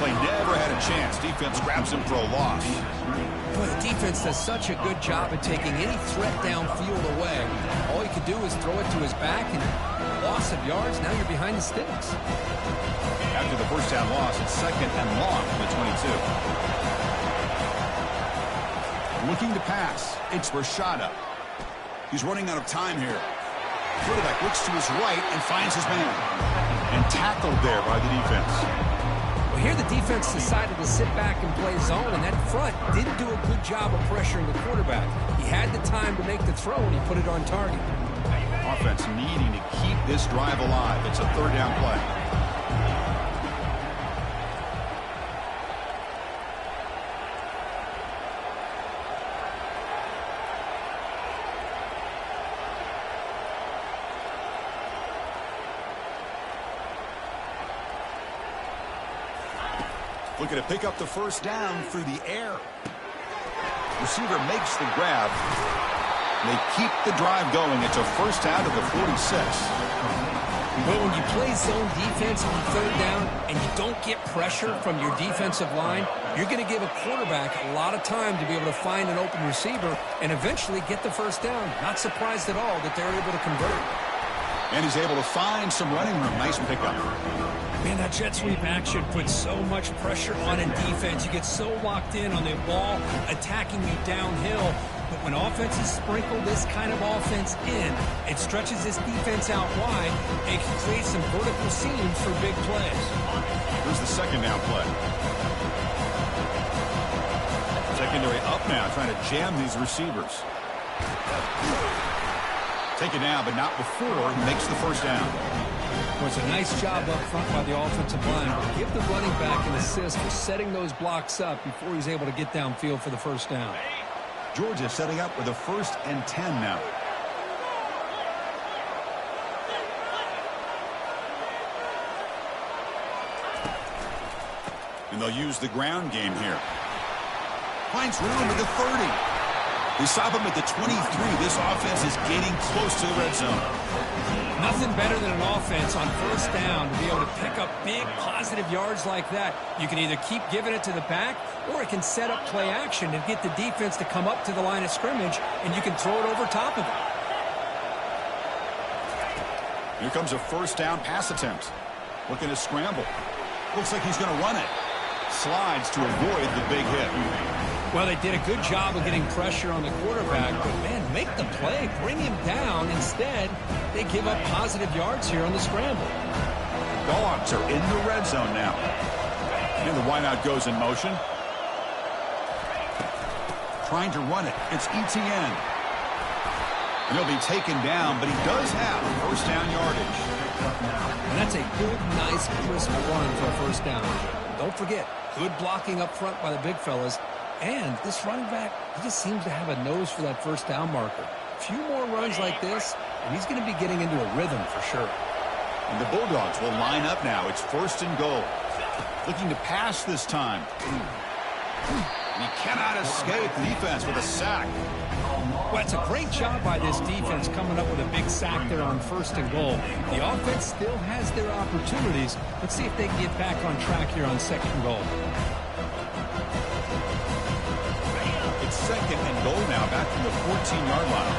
Play never had a chance. Defense grabs him for a loss. Well, the defense does such a good job at taking any threat downfield away. All he could do is throw it to his back, and loss of yards, now you're behind the sticks. After the first down loss, it's second and long from the 22. Looking to pass. It's Rashada. He's running out of time here. Quarterback looks to his right and finds his man. And tackled there by the defense. Well, here the defense decided to sit back and play zone, and that front didn't do a good job of pressuring the quarterback. He had the time to make the throw, and he put it on target. Offense needing to keep this drive alive. It's a third down play. Looking to pick up the first down through the air. Receiver makes the grab. They keep the drive going. It's a first down to the 46. But when you play zone defense on third down and you don't get pressure from your defensive line, you're going to give a quarterback a lot of time to be able to find an open receiver and eventually get the first down. Not surprised at all that they're able to convert. And he's able to find some running room. Nice pickup. Man, that jet sweep action puts so much pressure on a defense. You get so locked in on the ball attacking you downhill. But when offenses sprinkle this kind of offense in, it stretches this defense out wide and can create some vertical seams for big plays. Here's the second down play. Secondary up now, trying to jam these receivers. Take it down, but not before he makes the first down. Well, it's a nice job up front by the offensive line. But give the running back an assist for setting those blocks up before he's able to get downfield for the first down. Georgia setting up with a 1st and 10 now. And they'll use the ground game here. Finds room at the 30. They stop him at the 23. This offense is getting close to the red zone. Nothing better than an offense on first down to be able to pick up big positive yards like that. You can either keep giving it to the back, or it can set up play action and get the defense to come up to the line of scrimmage, and you can throw it over top of it. Here comes a first down pass attempt. Looking to scramble. Looks like he's going to run it. Slides to avoid the big hit. Well, they did a good job of getting pressure on the quarterback, but, man, make the play. Bring him down. Instead, they give up positive yards here on the scramble. Dogs are in the red zone now. And the wideout goes in motion. Trying to run it. It's Etienne. And he'll be taken down, but he does have first down yardage. And that's a good, nice, crisp run for a first down. Don't forget, good blocking up front by the big fellas. And this running back, he just seems to have a nose for that first down marker. A few more runs like this, and he's going to be getting into a rhythm for sure. And the Bulldogs will line up now. It's 1st and goal. Looking to pass this time. And he cannot escape the defense with a sack. Well, it's a great job by this defense coming up with a big sack there on 1st and goal. The offense still has their opportunities. Let's see if they can get back on track here on 2nd and goal. It's 2nd and goal now, back from the 14-yard line.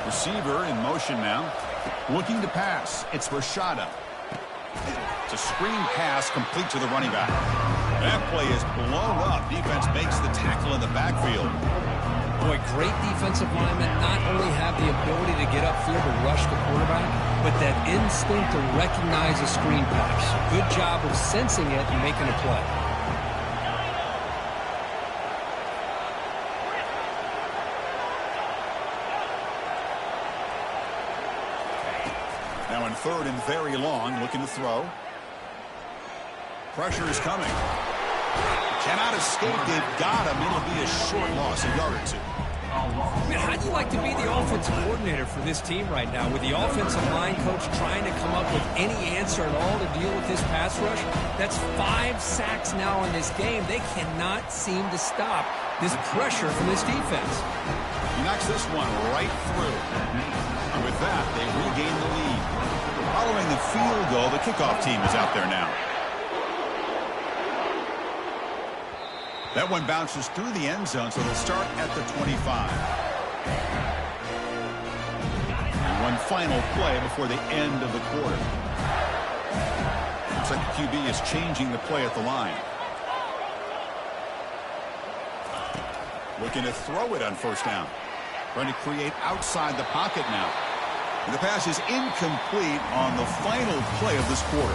Receiver in motion now. Looking to pass. It's Rashada. It's a screen pass complete to the running back. That play is blown up. Defense makes the tackle in the backfield. Boy, great defensive linemen not only have the ability to get upfield and rush the quarterback, but that instinct to recognize a screen pass. Good job of sensing it and making a play. Now in third and very long, looking to throw. Pressure is coming. Cannot escape. They've got him. It'll be a short loss, a yard or two. Man, how'd you like to be the offensive coordinator for this team right now with the offensive line coach trying to come up with any answer at all to deal with this pass rush? That's 5 sacks now in this game. They cannot seem to stop this pressure from this defense. He knocks this one right through. And with that, they regain the lead. Following the field goal, the kickoff team is out there now. That one bounces through the end zone, so they'll start at the 25. And one final play before the end of the quarter. Looks like the QB is changing the play at the line. Looking to throw it on first down. Trying to create outside the pocket now. And the pass is incomplete on the final play of this quarter.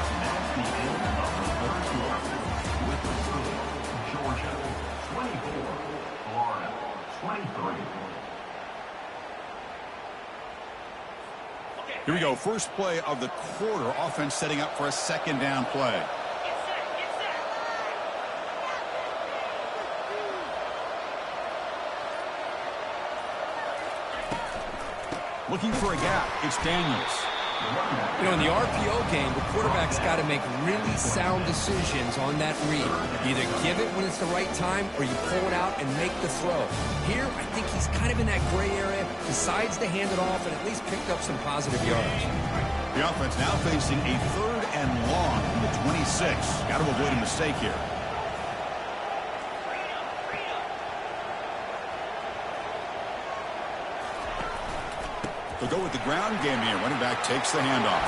Here we go. First play of the quarter. Offense setting up for a second down play. Looking for a gap. It's Daniels. You know, in the RPO game, the quarterback's got to make really sound decisions on that read. You either give it when it's the right time or you pull it out and make the throw. Here, I think he's kind of in that gray area, decides to hand it off and at least picked up some positive yards. The offense now facing a third and long from the 26. Got to avoid a mistake here. They'll go with the ground game here. Running back takes the handoff.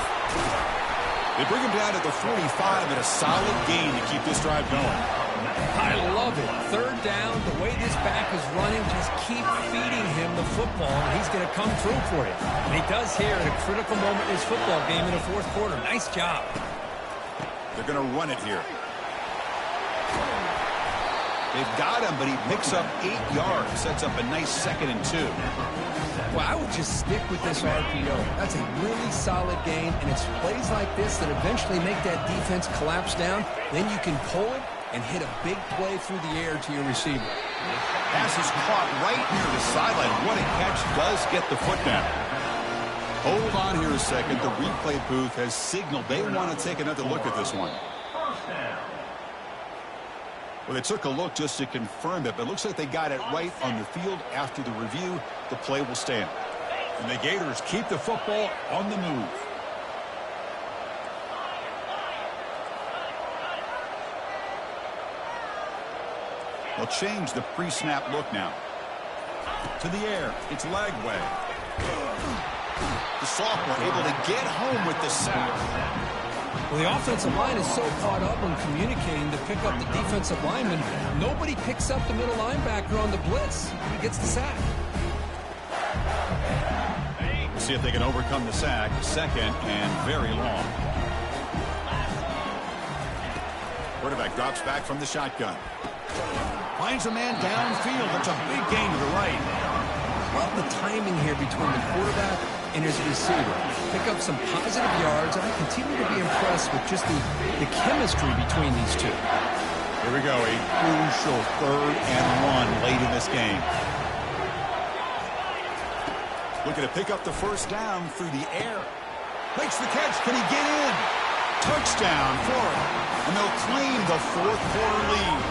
They bring him down at the 45 and a solid gain to keep this drive going. I love it. Third down, the way this back is running, just keep feeding him the football, and he's going to come through for you. And he does here at a critical moment in his football game in the fourth quarter. Nice job. They're going to run it here. They've got him, but he picks up 8 yards. Sets up a nice 2nd and 2. Well, I would just stick with this RPO. That's a really solid game, and it's plays like this that eventually make that defense collapse down. Then you can pull it and hit a big play through the air to your receiver. Pass is caught right near the sideline. What a catch. Does get the foot down. Hold on here a second. The replay booth has signaled they want to take another look at this one. Well, they took a look just to confirm it, but it looks like they got it right on the field. After the review, the play will stand. And the Gators keep the football on the move. They'll change the pre-snap look now. To the air. It's Lagway. The sophomore able to get home with the sack. Well, the offensive line is so caught up on communicating to pick up the defensive lineman, nobody picks up the middle linebacker on the blitz. He gets the sack. We'll see if they can overcome the sack. 2nd and very long. Quarterback drops back from the shotgun. Finds a man downfield. That's a big gain to the right. Love the timing here between the quarterback and his receiver. Pick up some positive yards, and I continue to be impressed with just the chemistry between these two. Here we go, a crucial 3rd and 1 late in this game. Looking to pick up the first down through the air. Makes the catch. Can he get in? Touchdown, Florida. And they'll claim the 4th quarter lead.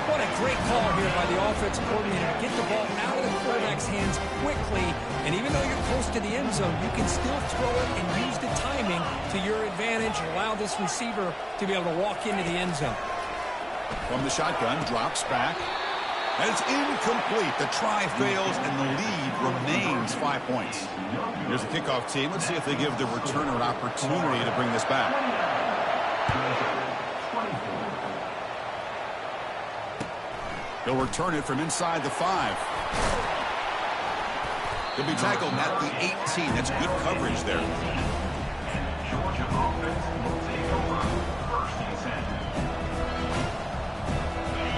What a great call here by the offensive coordinator to get the ball out of the quarterback's hands quickly. And even though you're close to the end zone, you can still throw it and use the timing to your advantage and allow this receiver to be able to walk into the end zone. From the shotgun, drops back. And it's incomplete. The try fails, and the lead remains 5 points. Here's the kickoff team. Let's see if they give the returner an opportunity to bring this back. He'll return it from inside the 5. He'll be tackled at the 18. That's good coverage there. Georgia offense will take over 1st and 10.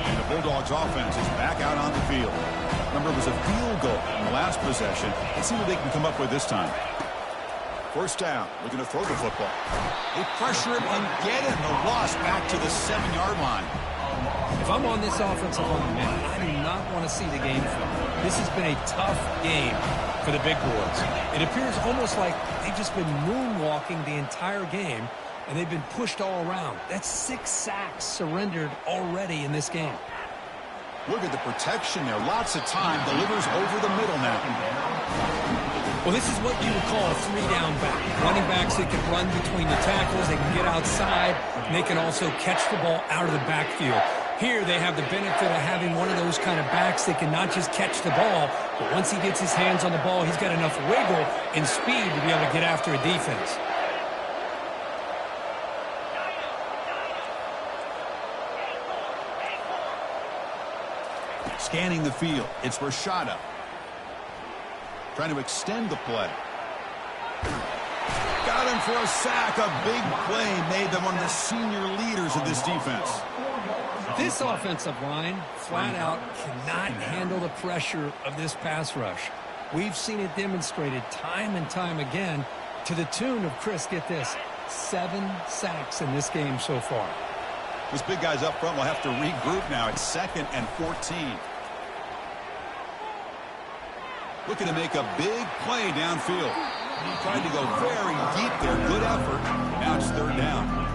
And the Bulldogs offense is back out on the field. Remember, it was a field goal in the last possession. Let's see what they can come up with this time. First down, looking to throw the football. They pressure him and get him. The loss back to the 7-yard line. If I'm on this offensive line, man, I do not want to see the game film. This has been a tough game for the big boys. It appears almost like they've just been moonwalking the entire game, and they've been pushed all around. That's 6 sacks surrendered already in this game. Look at the protection there. Lots of time. Delivers over the middle now. Well, this is what you would call a 3-down back. Running backs that can run between the tackles, they can get outside, and they can also catch the ball out of the backfield. Here they have the benefit of having one of those kind of backs that can not just catch the ball, but once he gets his hands on the ball, he's got enough wiggle and speed to be able to get after a defense. Scanning the field. It's Rashada. Trying to extend the play. Got him for a sack. A big play made them one of the senior leaders of this defense. This offensive line, flat out, cannot handle the pressure of this pass rush. We've seen it demonstrated time and time again to the tune of, Chris, get this, 7 sacks in this game so far. Those big guys up front will have to regroup now. It's 2nd and 14. Looking to make a big play downfield. Trying to go very deep there. Good effort. Now it's 3rd down.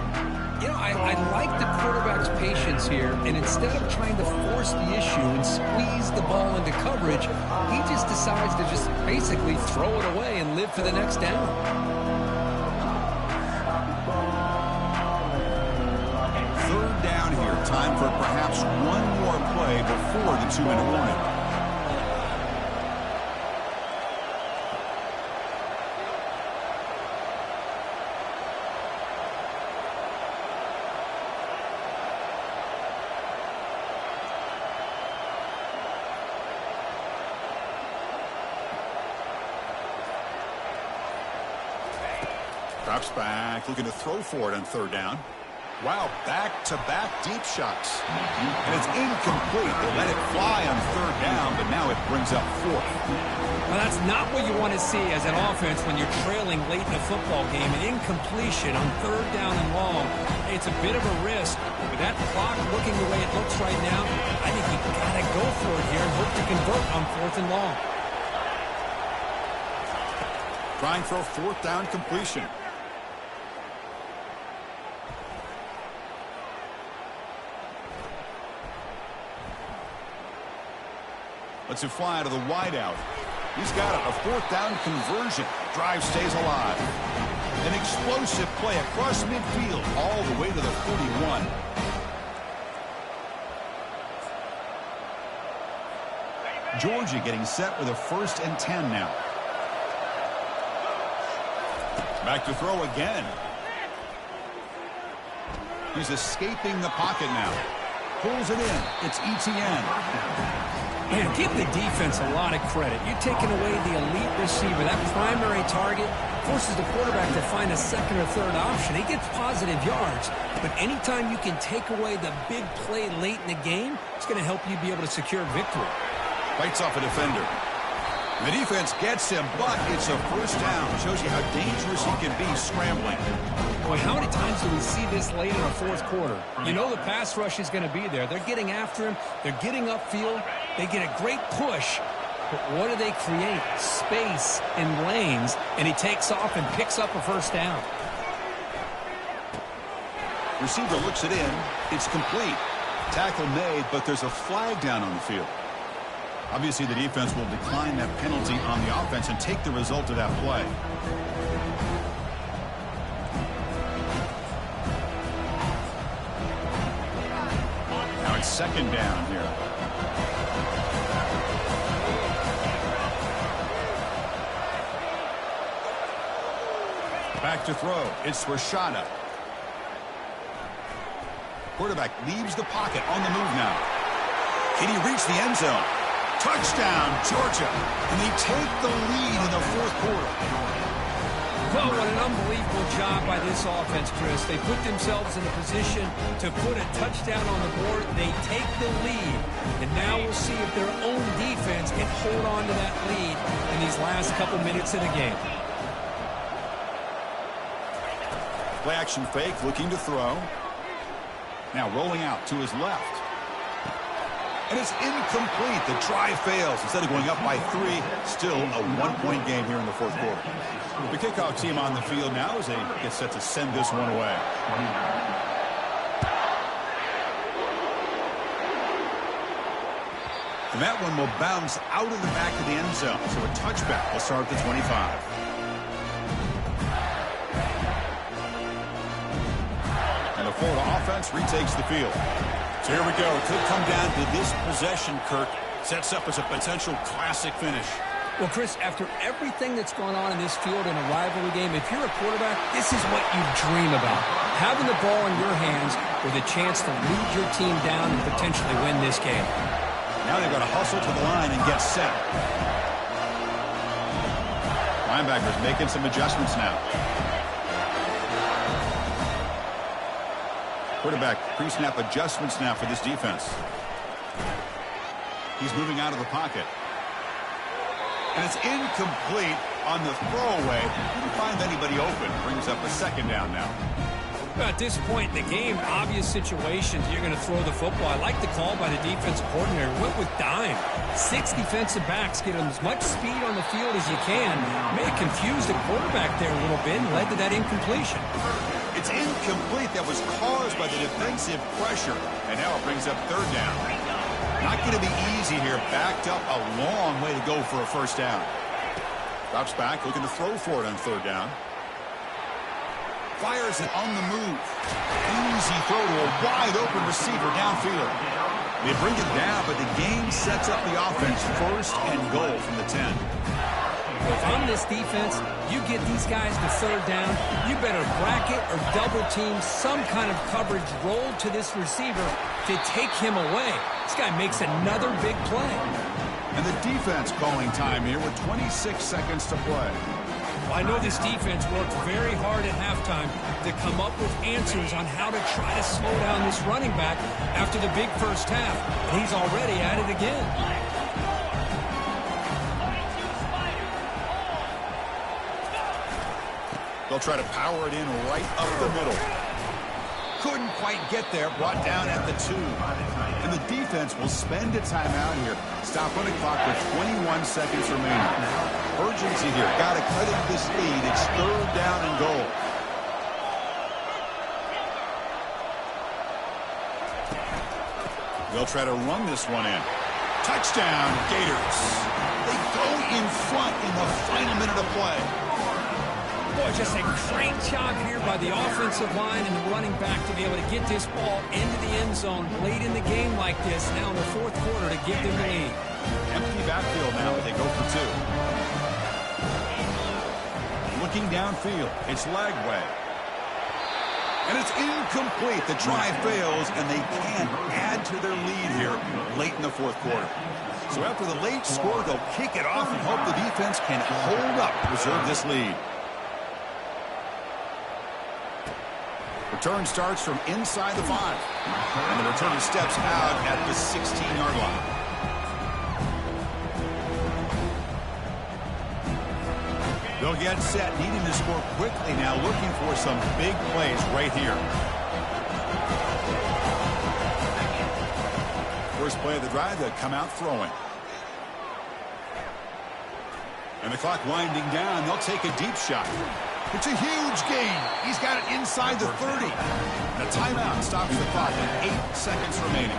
You know, I like the quarterback's patience here, and instead of trying to force the issue and squeeze the ball into coverage, he just decides to just basically throw it away and live for the next down. Third down here. Time for perhaps one more play before the 2-minute warning. Drops back, looking to throw for it on 3rd down. Wow, back-to-back deep shots. And it's incomplete. They let it fly on 3rd down, but now it brings up 4th. Well, that's not what you want to see as an offense when you're trailing late in a football game. An incompletion on 3rd down and long. It's a bit of a risk. With that clock looking the way it looks right now, I think you've got to go for it here and hope to convert on 4th and long. Trying for a 4th down completion. Lets it fly out of the wideout. He's got it. A 4th down conversion. Drive stays alive. An explosive play across midfield all the way to the 41. Georgia getting set with a 1st and 10 now. Back to throw again. He's escaping the pocket now. Pulls it in. It's Etienne. Man, give the defense a lot of credit. You're taking away the elite receiver. That primary target forces the quarterback to find a 2nd or 3rd option. He gets positive yards, but anytime you can take away the big play late in the game, it's going to help you be able to secure victory. Fights off a defender. The defense gets him, but it's a 1st down. Shows you how dangerous he can be scrambling. Boy, how many times do we see this late in a 4th quarter? You know the pass rush is going to be there. They're getting after him. They're getting upfield. They get a great push. But what do they create? Space and lanes. And he takes off and picks up a 1st down. Receiver looks it in. It's complete. Tackle made, but there's a flag down on the field. Obviously, the defense will decline that penalty on the offense and take the result of that play. Now it's 2nd down here. Back to throw. It's Rashada. Quarterback leaves the pocket on the move now. Can he reach the end zone? Touchdown, Georgia. And they take the lead in the fourth quarter. Well, what an unbelievable job by this offense, Chris. They put themselves in a position to put a touchdown on the board. They take the lead. And now we'll see if their own defense can hold on to that lead in these last couple minutes of the game. Play action fake, looking to throw. Now rolling out to his left. And it's incomplete. The try fails. Instead of going up by 3, still a one-point game here in the fourth quarter. The kickoff team on the field now as they get set to send this one away. And that one will bounce out of the back of the end zone. So a touchback will start at the 25. And the Florida offense retakes the field. So here we go. It could come down to this possession, Kirk. Sets up as a potential classic finish. Well, Chris, after everything that's going on in this field in a rivalry game, if you're a quarterback, this is what you dream about. Having the ball in your hands with a chance to lead your team down and potentially win this game. Now they've got to hustle to the line and get set. Linebackers making some adjustments now. Quarterback pre-snap adjustments now for this defense. He's moving out of the pocket. And it's incomplete on the throwaway. Didn't find anybody open. Brings up a second down now. At this point in the game, obvious situations, you're going to throw the football. I like the call by the defensive coordinator. Went with dime. 6 defensive backs get them as much speed on the field as you can. May have confused the quarterback there a little bit and led to that incompletion. It's incomplete. That was caused by the defensive pressure. And now it brings up third down. Not going to be easy here. Backed up a long way to go for a first down. Drops back, looking to throw for it on third down. Fires it on the move. Easy throw to a wide-open receiver downfield. They bring it down, but the game sets up the offense first and goal from the 10. If I'm this defense, you get these guys to third down, you better bracket or double team some kind of coverage roll to this receiver to take him away. This guy makes another big play. And the defense calling time here with 26 seconds to play. Well, I know this defense worked very hard at halftime to come up with answers on how to try to slow down this running back after the big first half. And he's already at it again. They'll try to power it in right up the middle. Couldn't quite get there, brought down at the 2. And the defense will spend a timeout here. Stop on the clock with 21 seconds remaining. Urgency here. Got to cut into this lead. It's third down and goal. They'll try to run this one in. Touchdown, Gators. They go in front in the final minute of play. Boy, just a great job here by the offensive line and the running back to be able to get this ball into the end zone late in the game like this, now in the fourth quarter to give them the lead. Empty backfield now, but they go for 2. Looking downfield, it's Lagway. And it's incomplete. The drive fails, and they can't add to their lead here late in the fourth quarter. So after the late score, they'll kick it off and hope the defense can hold up to preserve this lead. Return starts from inside the 5. And the returner steps out at the 16-yard line. They'll get set, needing to score quickly now, looking for some big plays right here. First play of the drive, they'll come out throwing. And the clock winding down, they'll take a deep shot. It's a huge gain. He's got it inside the 30. And a timeout stops the clock with 8 seconds remaining.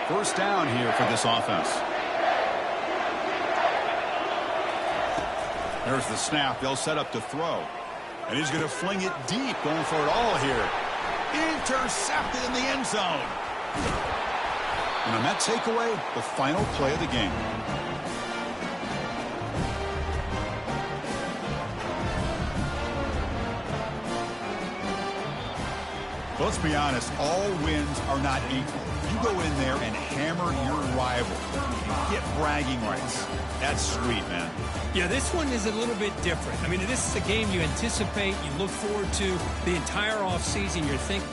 First down here for this offense. There's the snap. They'll set up to throw. And he's going to fling it deep, going for it all here. Intercepted in the end zone. And on that takeaway, the final play of the game. Well, let's be honest, all wins are not equal. You go in there and hammer your rival. You get bragging rights. That's sweet, man. Yeah, this one is a little bit different. I mean, this is a game you anticipate, you look forward to the entire offseason. You're thinking,